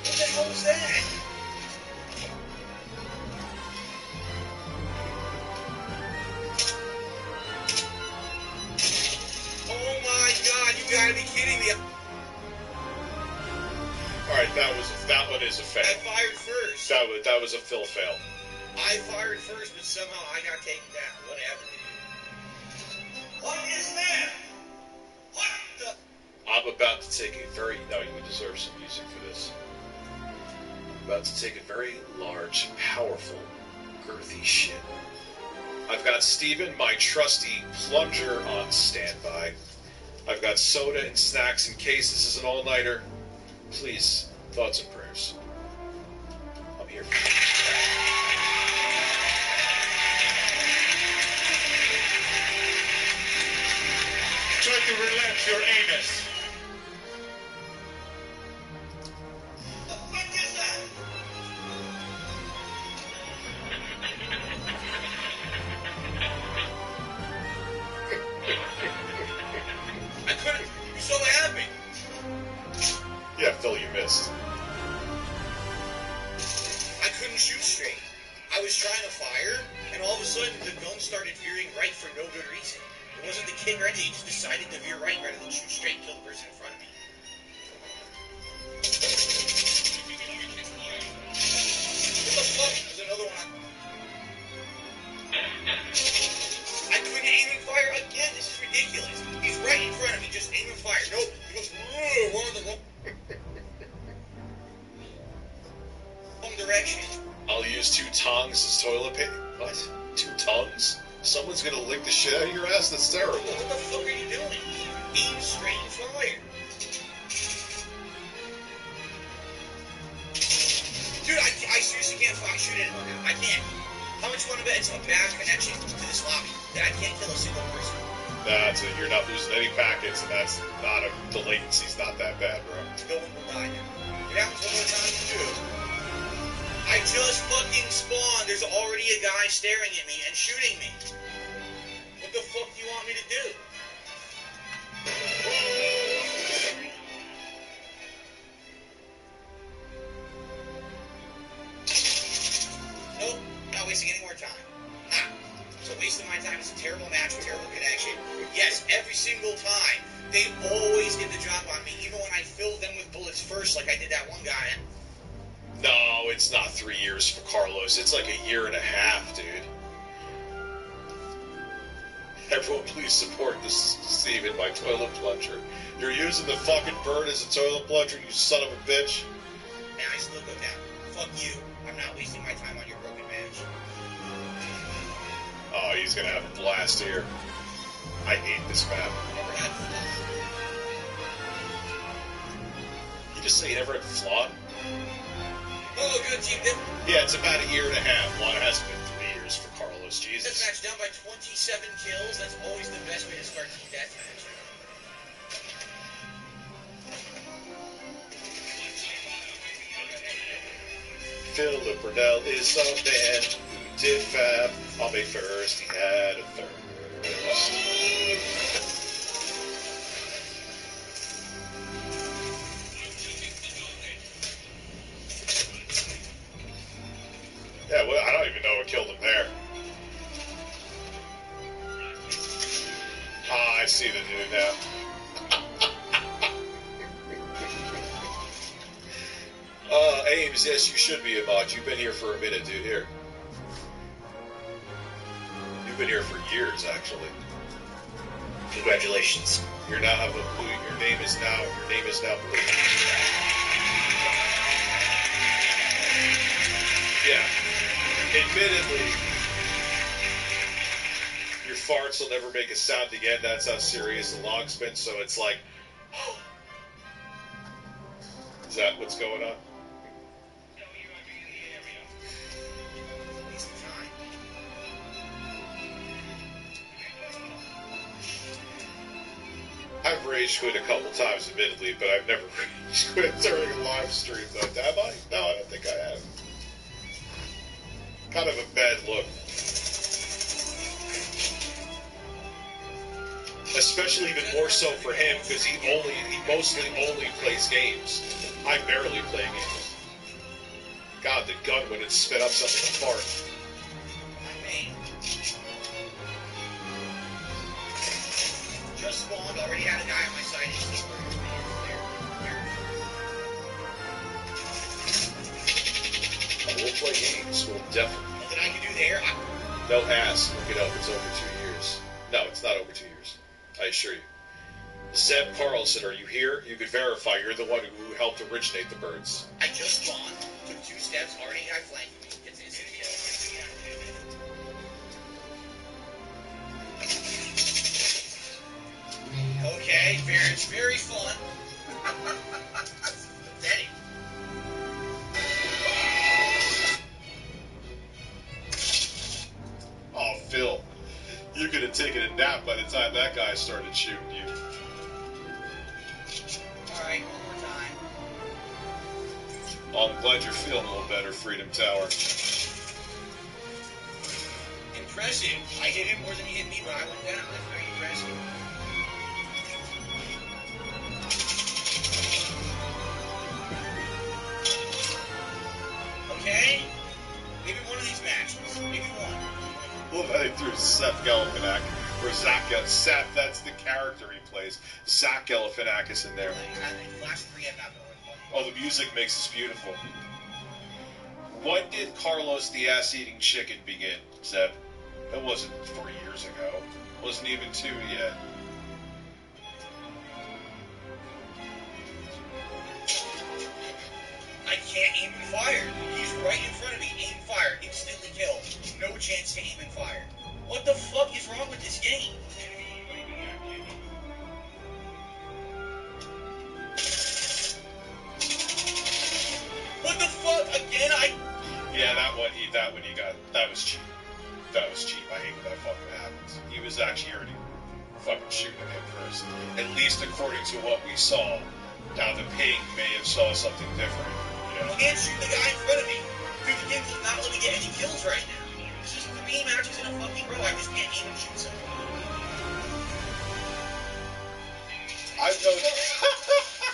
What the hell was that? Oh my god, you gotta be kidding me. Alright, that one is a fail. I fired first. That was a Phil fail. I fired first, but somehow I got taken down. Whatever. What is that? What the? I'm about to take a very... No, you deserve some music for this. I'm about to take a very large, powerful, girthy shit. I've got Steven, my trusty plunger, on standby. I've got soda and snacks in case this is an all-nighter. Please, thoughts and prayers. I'm here for you. Try to relax your anus. What is that? I couldn't. You saw what happened. Yeah, Phil, you missed. I couldn't shoot straight. I was trying to fire, and all of a sudden the gun started veering right for no good reason. It wasn't the kick or anything, he just decided to veer right rather than shoot straight and kill the person in front of me. What the fuck? There's another one. I couldn't aim and fire again. This is ridiculous. He's right in front of me. Just aim and fire. Nope. He goes, one of the wrong direction. I'll use 2 tongs as toilet paper. What? 2 tongues? Someone's gonna lick the shit out of your ass? That's terrible. What the fuck are you doing? Aim straight and fire. Dude, I seriously can't shoot anyone now. I can't. How much you want to bet it's a bad connection to this lobby that I can't kill a single person? That's it. You're not losing any packets, and that's not the latency's not that bad, bro. No one will die now. It happens one more time too. I just fucking spawned. There's already a guy staring at me and shooting me. What the fuck do you want me to do? Nope, not wasting any more time. Nah. So wasting my time is a terrible match with terrible connection. Yes, every single time. They always get the drop on me, even when I fill them with bullets first, like I did that one guy. No, it's not 3 years for Carlos. It's like 1.5 years, dude. Everyone please support this Steven, my toilet plunger. You're using the fucking bird as a toilet plunger, you son of a bitch. And I still go down. Fuck you. I'm not wasting my time on your broken match. Oh, he's gonna have a blast here. I hate this map. Never had fun. You just say you never had flaw? Oh, good team. Yeah, it's about a year and a half. Well, it hasn't been 3 years for Carlos. Jesus. This match down by 27 kills. That's always the best way to start Team Deathmatch. Philip Burnell is a man who did fab. On May 1st, he had a thirst. Yeah, well, I don't even know what killed him there. Ah, I see the dude now. Ames, yes, you should be a mod. You've been here for a minute, dude. Here. You've been here for years, actually. Congratulations. You're now have a blue. Your name is now blue. Yeah. Admittedly, your farts will never make a sound again. That's how serious the log's been. So it's like, is that what's going on? I've rage quit a couple times, admittedly, but I've never rage quit during a live stream, though. Have I? No, I don't think I have. Kind of a bad look. Especially even more so for him, because he mostly only plays games. I barely play games. God, the gun when it spit up something apart. Just spawned, already had a guy on my side. We'll play games. We'll definitely. Nothing I can do there. No ass. Look it up. It's over 2 years. No, it's not over 2 years. I assure you. Zeb Carlson, are you here? You could verify you're the one who helped originate the birds. I just spawned, took 2 steps, already got flanked me. It's okay, it's very fun. Pathetic. Oh, Phil, you could have taken a nap by the time that guy started shooting you. Alright, one more time. Oh, I'm glad you're feeling a little better, Freedom Tower. Impressive. I hit him more than he hit me when I went down. That's very impressive. Okay? Maybe one of these matches. Maybe one. Well, I threw Seth Galifianakis, or Seth, that's the character he plays. Zach Galifianakis in there. Oh, the music makes this beautiful. When did Carlos the Ass-Eating Chicken begin, Zeb? It wasn't 3 years ago. It wasn't even 2 yet. I can't aim and fire. He's right in front of me. Aim, fire. Instantly kill. No chance to aim and fire. What the fuck is wrong with this game? What the fuck? Again? Yeah, that was cheap. That was cheap. I hate when that fucking happens. He was actually already fucking shooting at him first. At least according to what we saw. Now the ping may have saw something different. You know? I can't shoot the guy in front of me. Dude, the game will not let me get any kills right now. It's just 3 matches in a fucking row. I just can't aim and shoot someone. I've noticed.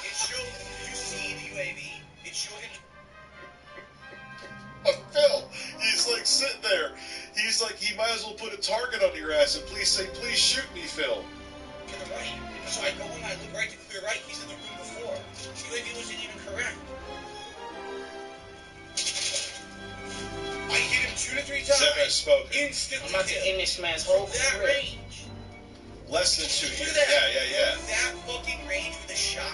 It showed, you see the UAV, it showed him. Phil, he's like sitting there. He's like, he might as well put a target under your ass and please say, please shoot me, Phil. To the right. So I go in, I look right to clear right. He's in the room before. The UAV wasn't even correct. I hit him 2 to 3 times. Zeb has spoken. Instantly. I'm about to end this man's whole that career. range. Less than 2 Look years. at that. Yeah. That fucking range with a shotgun.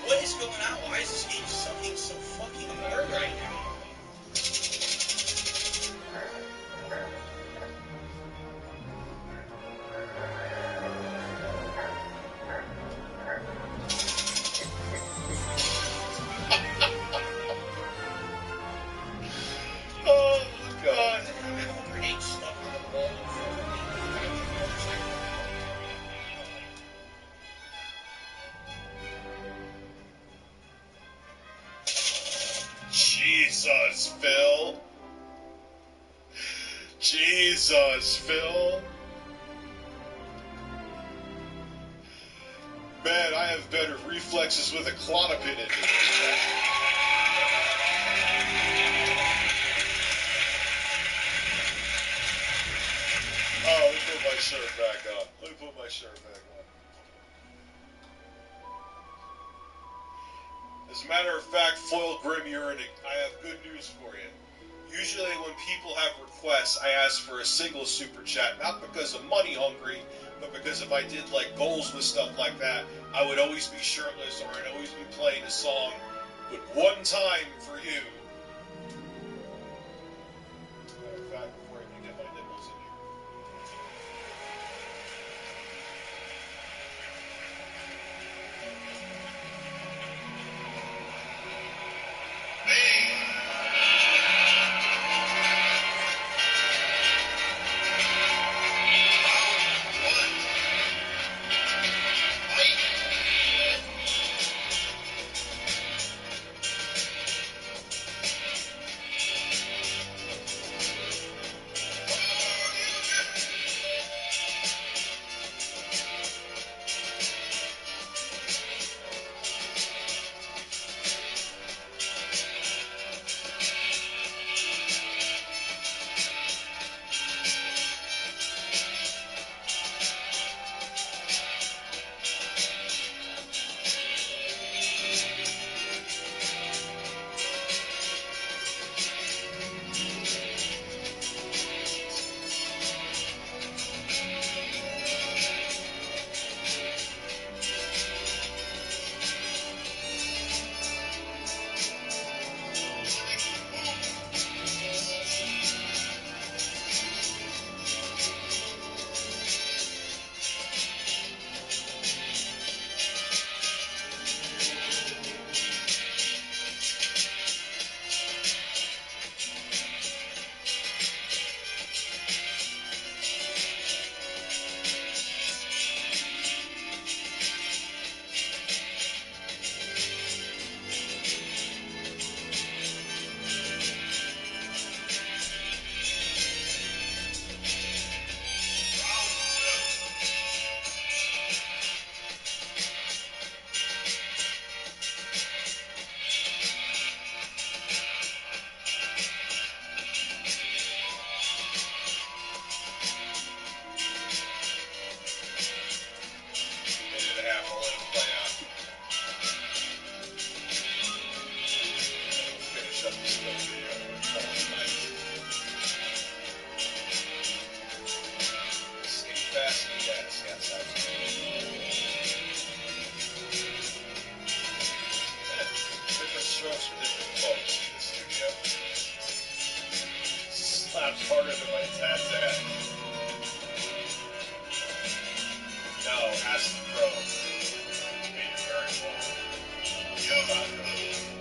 What is going on? Why is this game sucking so fucking hard right now? Oh, God. I have a grenade stuck on the wall in front of me. Jesus, Phil. Jesus, Phil. Man, I have better reflexes with a clonopin in me. Oh, let me put my shirt back on. As a matter of fact, Foil Grim Urinic, I have good news for you. Usually when people have requests, I ask for a single super chat, not because I'm money hungry, but because if I did like goals with stuff like that, I would always be shirtless or I'd always be playing a song, but one time for you. As a matter of fact, before I can get my nipples in here. Slaps harder than my dad's ass. No, ask the pro. Made it very long.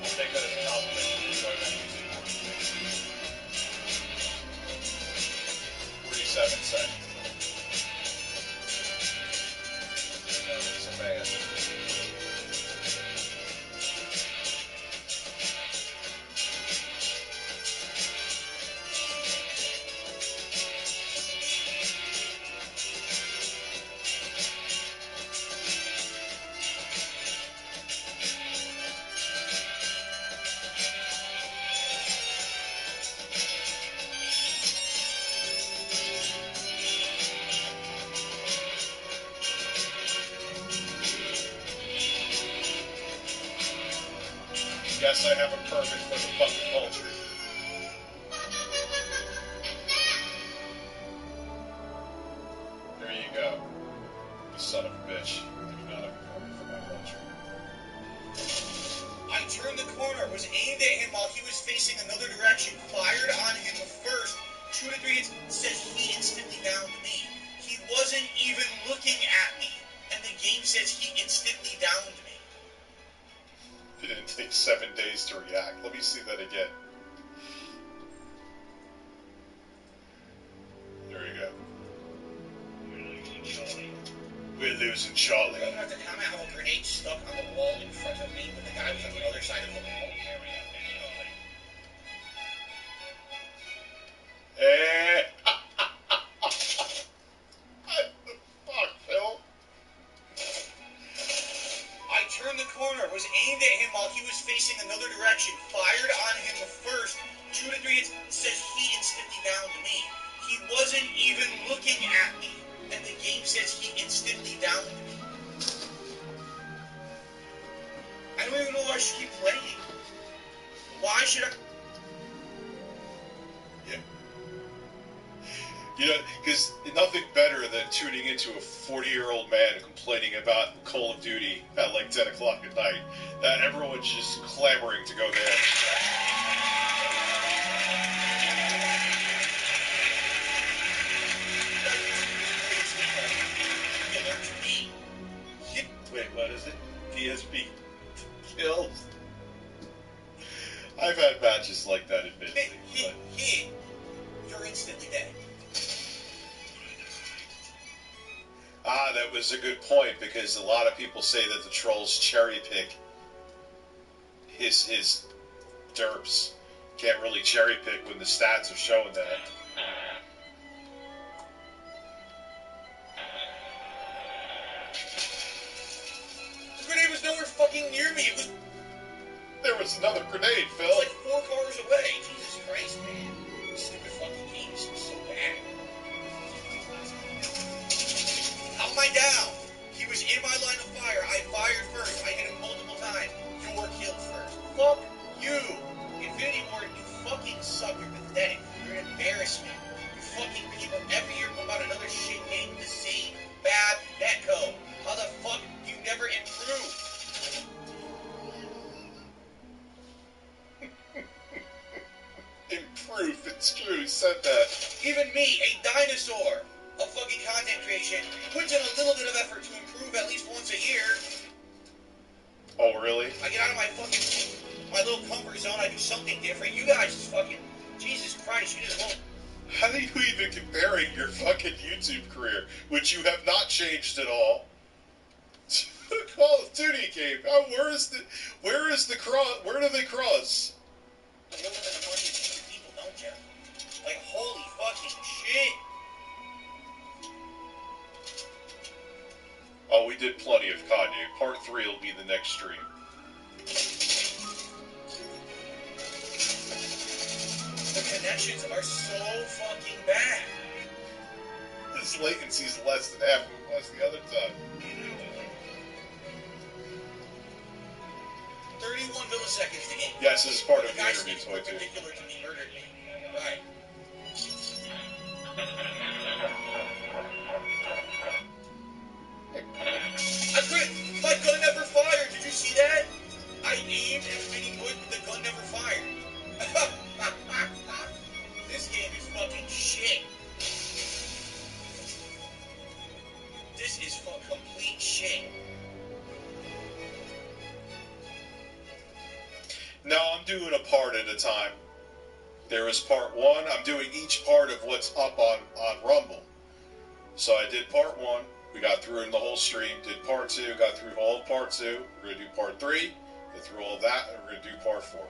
We'll take that as a compliment and enjoy that music more. 47 seconds. It's a man. Yes, I have a permit for the fucking poultry. son of a bitch. I do not have a corner for my culture. I turned the corner, was aimed at him while he was facing another direction, fired on him first. 2 to 3 hits, says he instantly downed me. He wasn't even looking at me, and the game says he instantly downed me. It didn't take 7 days to react. Let me see that again. There you go. We're losing Charlie. You don't have to comment how a grenade stuck on the wall in front of me when the guy was on the other side of the wall. Eh. What the fuck, Phil? I turned the corner, was aimed at him while he was facing another direction, fired on him first. 2 to 3 hits, says he instantly downed me. He wasn't even looking at me, and the game says he instantly downed me. I don't even know why I should keep playing. Why should I? Yeah. You know, because nothing better than tuning into a 40-year-old man complaining about Call of Duty at like 10 o'clock at night. That everyone's just clamoring to go there. Wait, what is it? DSP kills. I've had matches like that, admittedly. You're instantly dead. That was a good point, because a lot of people say that the trolls cherry pick his derps. Can't really cherry pick when the stats are showing that. The grenade was nowhere fucking near me. There was another grenade, Phil. It was like 4 cars away. Jesus Christ, man. This stupid fucking game is so bad. How am I down? He was in my line of fire. I fired first. I hit him multiple times. You're killed first. Fuck you. Infinity Ward, you fucking suck. You're pathetic. You're an embarrassment. You fucking people every year put out another shit game with the same bad netcode. How the fuck you never improve? Improve, it's true, he said that. Even me, a dinosaur of fucking content creation, puts in a little bit of effort to improve at least once a year. Oh, really? I get out of my little comfort zone, I do something different. You guys just fucking, Jesus Christ, you just won't. How are you even comparing your fucking YouTube career, which you have not changed at all, to the Call of Duty game? Where is the cross? Where do they cross? You live in the money of stupid people, don't you? Like, holy fucking shit. Oh, we did plenty of Kanye. Part 3 will be the next stream. The connections are so fucking bad. This latency's less than half of it was the other time. 31 milliseconds to game. Yes, this is part of the guy interview toy too. Particular to me murdered me. Right. I couldn't. My gun never fired. Did you see that? I aimed and spinning wood, but the gun never fired. This game is fucking shit. This is complete shit. No, I'm doing a part at a time. There was part 1. I'm doing each part of what's up on Rumble. So I did part 1. We got through it in the whole stream. Did part 2. Got through all of part 2. We're going to do part 3. Get through all of that. And we're going to do part 4.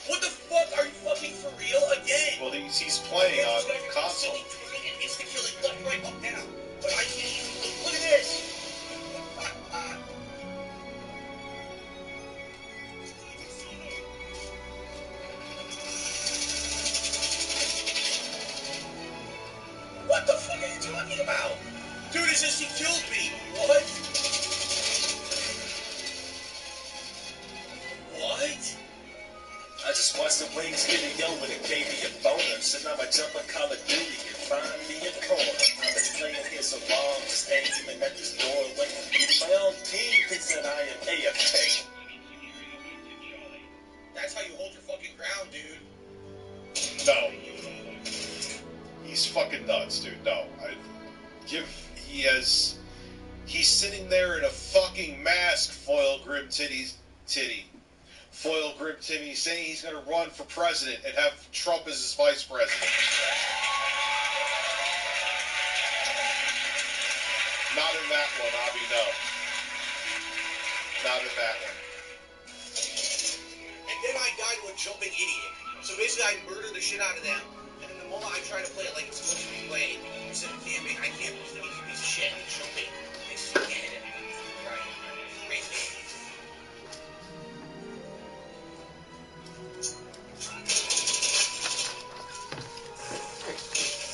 What the fuck? Are you fucking for real again? Well, he's playing on console. It's the killing left, right, up, down. But I can't even. Look at this. What the fuck are you talking about? Dude, it says he killed me. What? What? I just watched the wings get it yo when it gave me a boner. So now I jump on Call of Duty and find me so long, just standing at this doorway. My own team thinks that I am AFK. That's how you hold your fucking ground, dude. No. He's fucking nuts, dude. No. He's sitting there in a fucking mask, Foil Grim Titty. Foil Grim Titty saying he's going to run for president and have Trump as his vice president. Not in that one, Abby, no. Not in that one. And then I died to a jumping idiot. So basically I murdered the shit out of them, and then the moment I try to play it like it's supposed to be played, instead of camping, I can't believe he's a piece of shit and jumping. It's dead.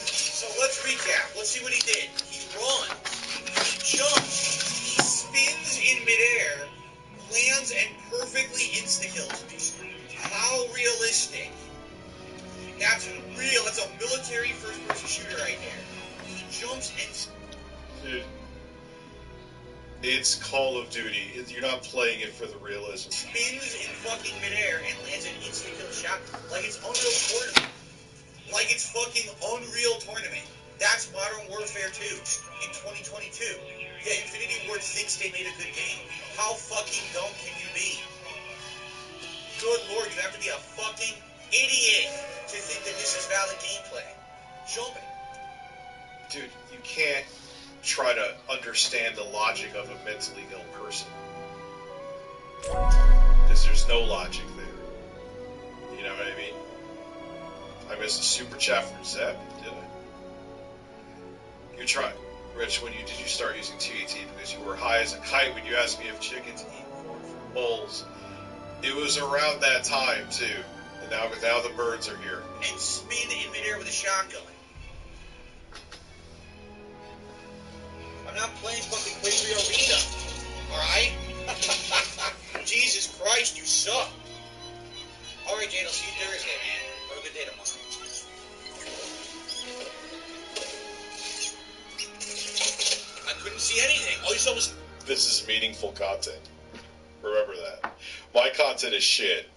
So let's recap. Let's see what he did. He runs. He jumps. He spins in midair, lands, and perfectly insta-kills me. How realistic? That's real. That's a military first-person shooter right there. He jumps and... Dude. It's Call of Duty. You're not playing it for the realism. Spins in fucking midair and lands an insta-kill shot like it's Unreal Tournament. Like it's fucking Unreal Tournament. That's Modern Warfare 2 in 2022. Yeah, Infinity Ward thinks they made a good game. How fucking dumb can you be? Good lord, you have to be a fucking idiot to think that this is valid gameplay. Jumping. Dude, you can't try to understand the logic of a mentally ill person. Because there's no logic there. You know what I mean? I missed a super chat from Zeb, did I? You tried. Rich, did you start using TAT because you were high as a kite when you asked me if chickens eat corn from moles? It was around that time, too. And now the birds are here. And spin in midair with a shotgun. I'm not playing fucking Quakery Arena. Alright? Jesus Christ, you suck. Alright, Jane, I'll see you Thursday, man. Have a good day tomorrow. I couldn't see anything. All you saw was... This is meaningful content. Remember that. My content is shit.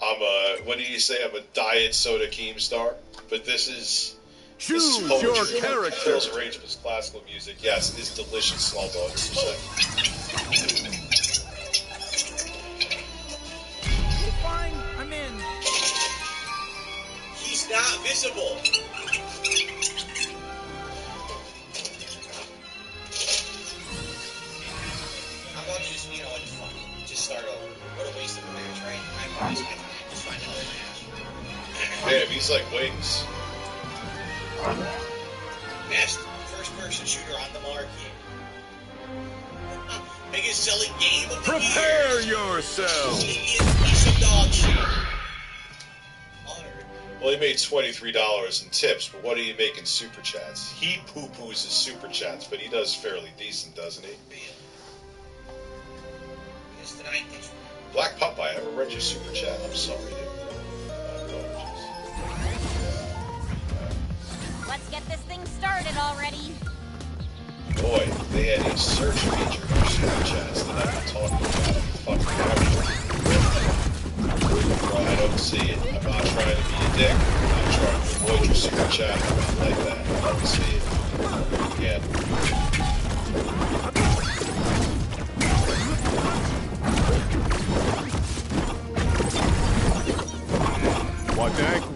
What did you say? I'm a diet soda Keemstar? But this is Choose your character. Phil's arrangement is classical music. Yes, it's delicious, small dog. 100%. Fine, I'm in. He's not visible. How about you just, it's fun. Just start over. What a waste of a match, right? Just find another match. Damn, he's like wings. Best first-person shooter on the market. Biggest selling game of the year. Prepare yourself. He's some dog shit. Well, he made $23 in tips, but what do you make in super chats? He poo-poos his super chats, but he does fairly decent, doesn't he? Black Popeye, I haven't read your super chat. I'm sorry, dude. Let's get this thing started already. Boy, they had a search feature for super chats that I've been talking about fucking forever. Well, I don't see it. I'm not trying to be a dick. I'm trying to avoid your super chat like that. I don't see it. Again. Watch ankle.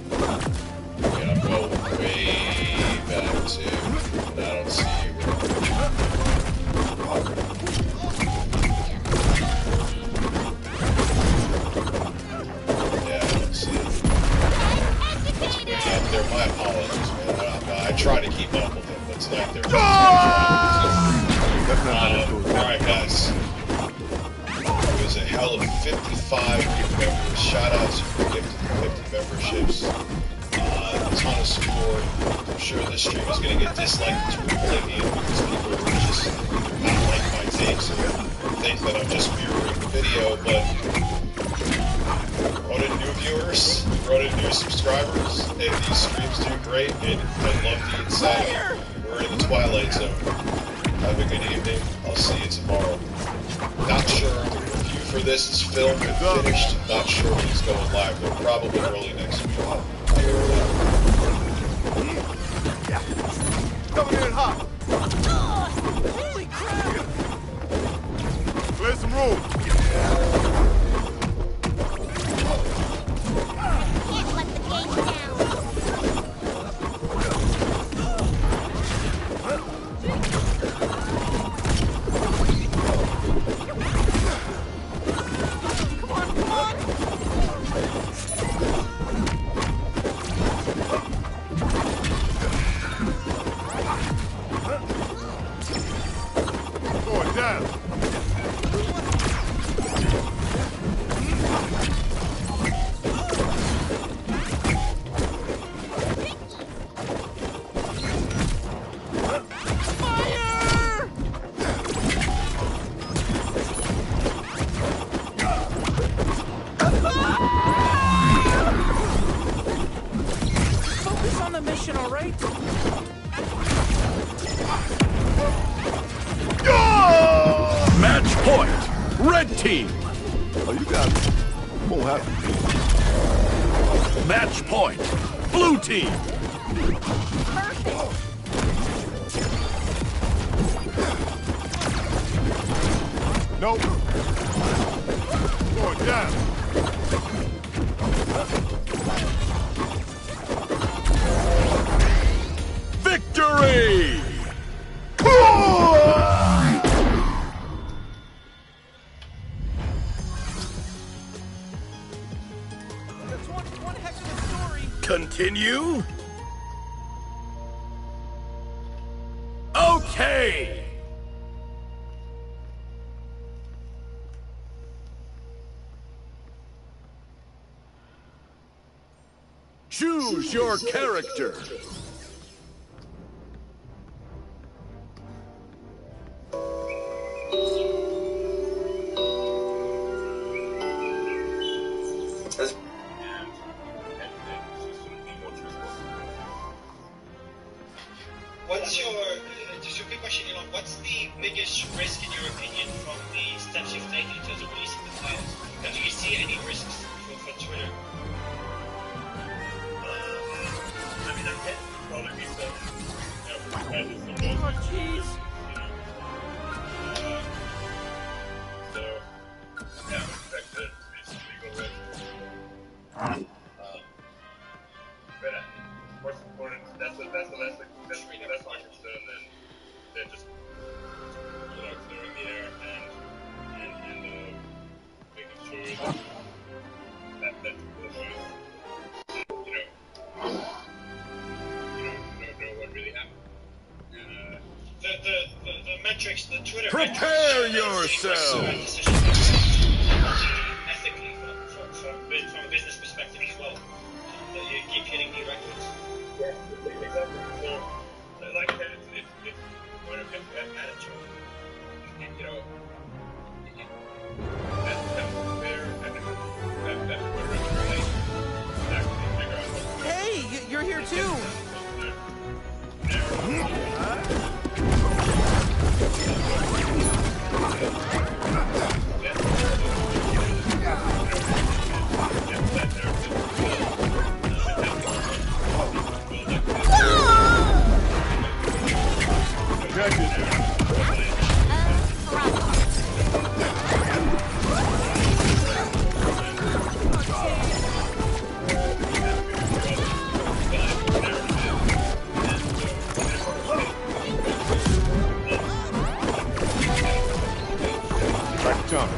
Yeah, I'm going way back too. I don't see you. Yeah, I don't see it. That's way up there. My apologies, man. I try to keep up with it, but tonight they're... Alright, guys. It was a hell of 55 gift members. Shout outs for gifted 50 memberships. A ton of support. I'm sure this stream is going to get disliked to oblivion because people are just not like my takes and think that I'm just mirroring the video, but brought in new viewers, brought in new subscribers, and these streams do great, and I love the insight. We're in the Twilight Zone. Have a good evening. I'll see you tomorrow. Not sure the review for this is filmed and finished. Not sure when it's going live, though. Probably early next week. Coming in hot. Holy crap! Clear some room. Can't let the game down. Going down. Focus on the mission, all right? Match point. Red team. Oh, you got it. Won't happen. Match point. Blue team. Nope. Going down. Victory! That's one heck of a story. Continue? Okay! Choose your character. What's your, just a quick question, Elon, what's the biggest risk in your opinion from the steps you've taken in terms of releasing the files? And do you see any risks for Twitter? I mean, I'm getting probably some, Oh, jeez. so, yeah, I'm expected to be some legal risk. But what's important, that's my concern than just, clearing the air and making sure that the issues, know what really happened. The metrics, the Twitter Prepare metrics, yourself. ethically from a business perspective as well. That you keep hitting new records. Yeah, exactly. So like I said, it's going to get attitude. That's fair, and that's what really actually figure out what's going on. Hey, you're here too. Back to John.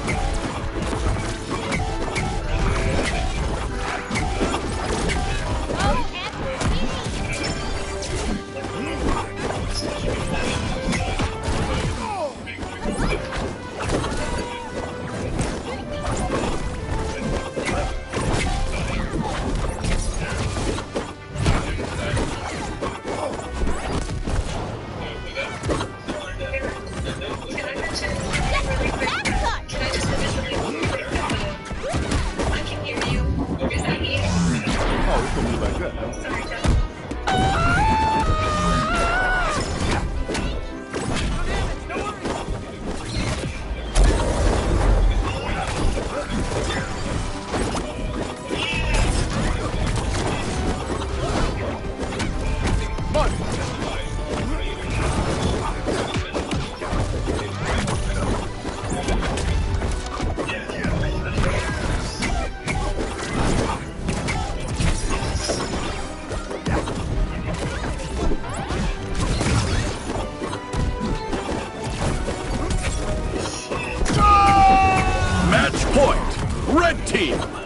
team.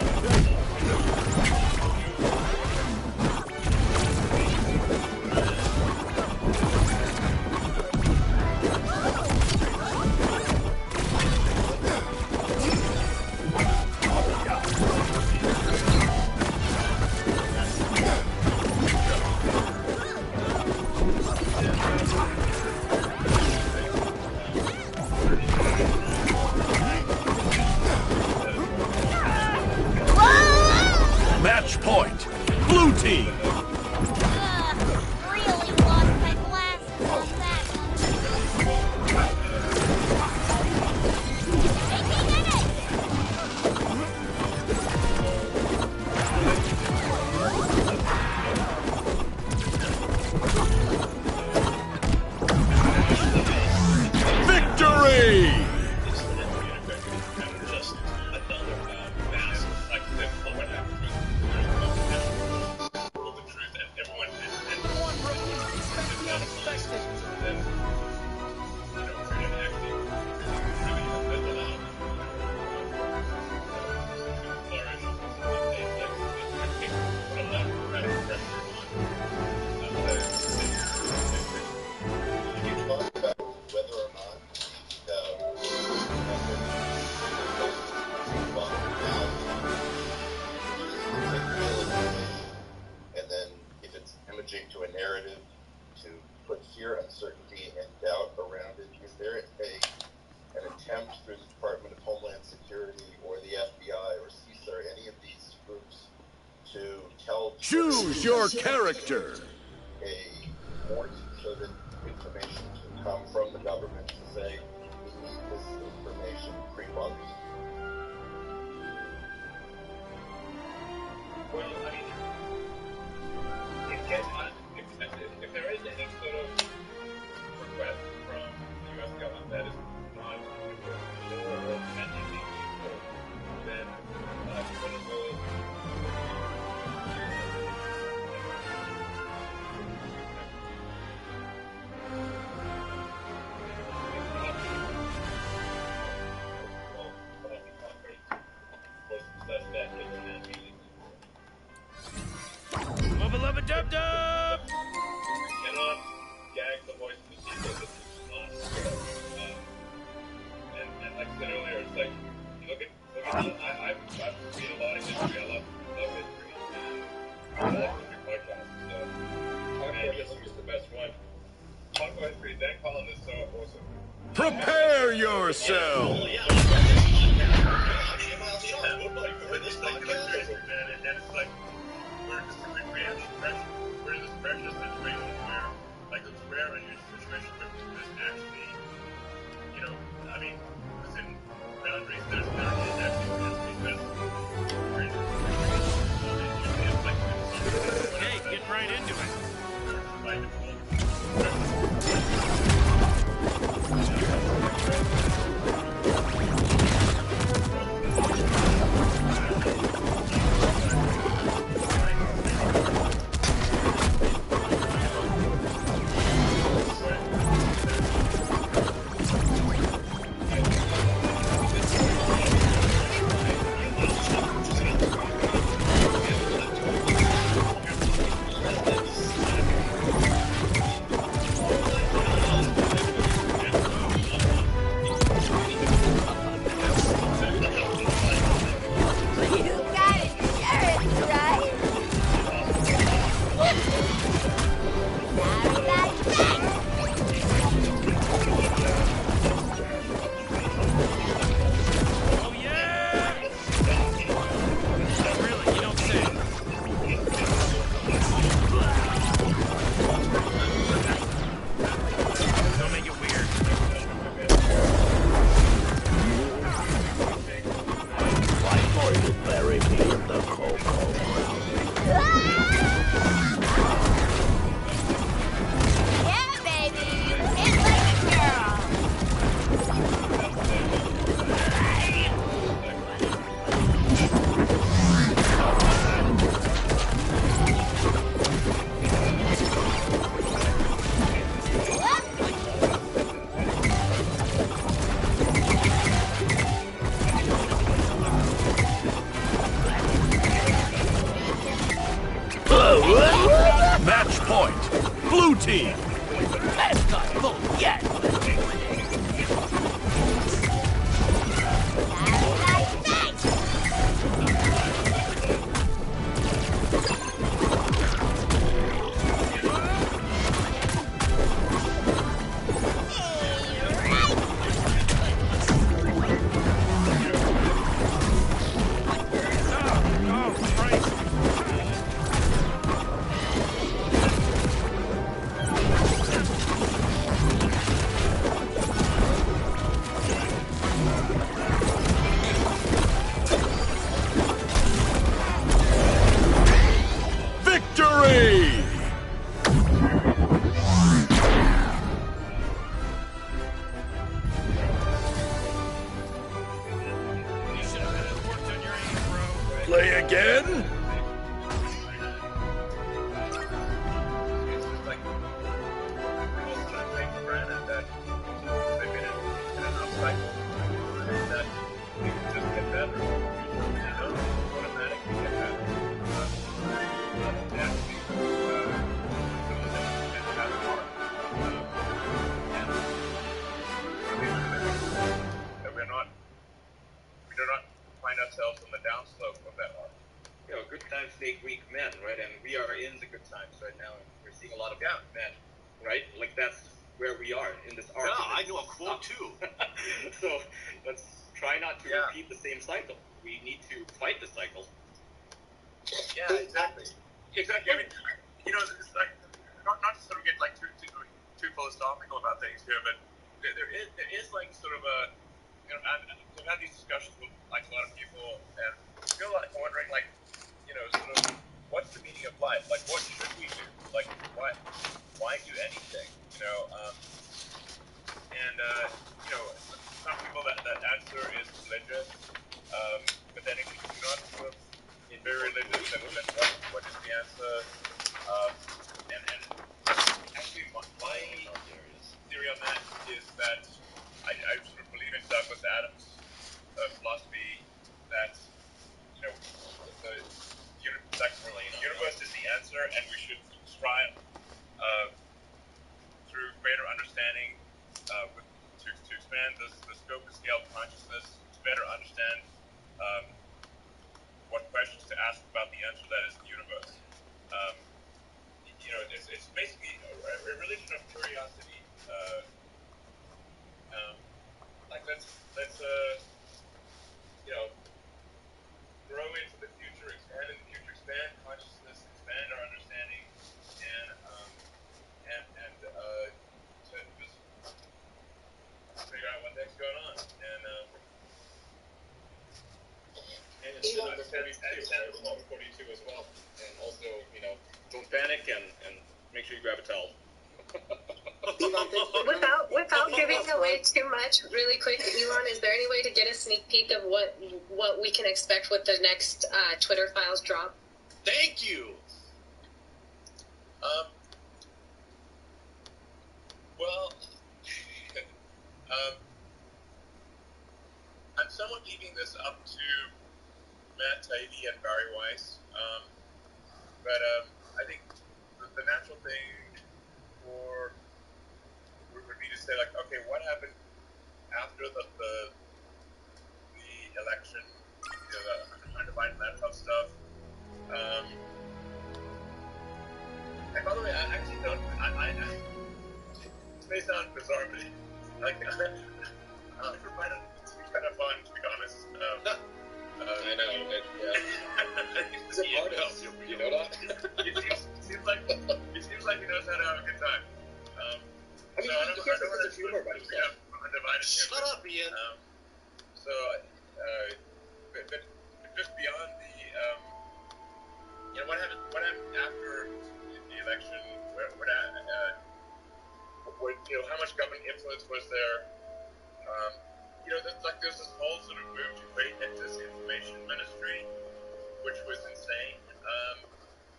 Match point. Blue team. Really lost my glasses on that. Victory! To a narrative to put fear, uncertainty, and doubt around it. Is there an attempt through the Department of Homeland Security or the FBI or CISA or any of these groups to tell Choose your character. a more so that information can come from the government to say we need this information pre-bunked? Well, I mean, if there is any sort of request from the U.S. government that is not law or many of these people, then what is the Lubba dub dub! cannot gag the voice of the people. This is not. And like I said earlier, it's like you look at I've seen a lot of history. I love history, and I love history podcasts. So man, this was the best one. Talk about history. Dan Collin is so awesome. Prepare yourself. And it's like we're in this precious situation where, like, it's a rare unusual situation where there's actually, you know, I mean, within boundaries, there is actually best. Hey, get right into it. By default. That's not full yet. Victory! Play again? We do not find ourselves on the downslope of that arc. You know, good times make weak men, right? And we are in the good times right now, and we're seeing a lot of weak men, right? Like that's where we are in this arc. Yeah, I know a quote too. So let's try not to repeat the same cycle. We need to fight the cycle. Yeah, exactly. Exactly. I mean, you know, it's like not to sort of get like too philosophical about things here, but there is like sort of a, you know, I've had these discussions with like a lot of people, and I feel like wondering, like, you know, sort of what's the meaning of life? Like, what should we do? Like, why do anything? You know, you know, some people that answer is religious, but then if you do not sort of be very religious, then what is the answer? And actually, my theory on that is that I sort of believe in Douglas Adams' philosophy that, you know, the universe is the answer, and we should strive through greater understanding to expand the scope and scale of consciousness, to better understand what questions to ask about the answer that is the universe. You know, it's basically a religion of curiosity. Like let's you know, grow into the future, expand in the future, expand consciousness, expand our understanding, and to just figure out what the heck's going on. And it's number 42 as well. And also, you know, don't panic and make sure you grab a towel. Without giving away too much, really quick, Elon, is there any way to get a sneak peek of what we can expect with the next Twitter Files drop? Thank you. Well, I'm somewhat leaving this up to Matt Taibbi and Barry Weiss, but I think the natural thing would be to say, like, okay, what happened after the election, you know, the Hunter Biden laptop stuff. And by the way, I actually don't. This may sound bizarre, but like, Hunter Biden seems kind of fun, to be honest. I know. He's a part of it. You know that? It seems like he knows how to have a good time. I mean, he has a sense of humor about himself. Shut up, Ian. But just beyond the, you know, what happened after the election? You know, how much government influence was there? You know, there's this whole sort of move to create a disinformation ministry, which was insane.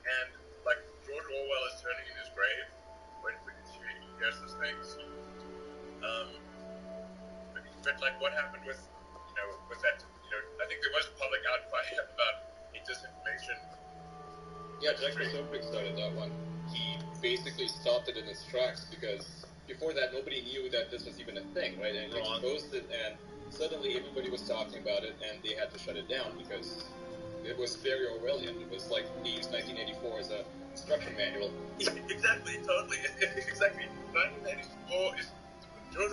And like George Orwell is turning in his grave when he hears these things. But like, what happened with, you know, with that? You know, I think there was a public outcry about a disinformation. Yeah, Jack Posobiec started that one. he basically stopped it in its tracks, because before that nobody knew that this was even a thing, right? And he exposed it, and suddenly everybody was talking about it, and they had to shut it down because it was very Orwellian. It was like they used 1984 as a instruction manual. Exactly, totally. Exactly. 1984 is George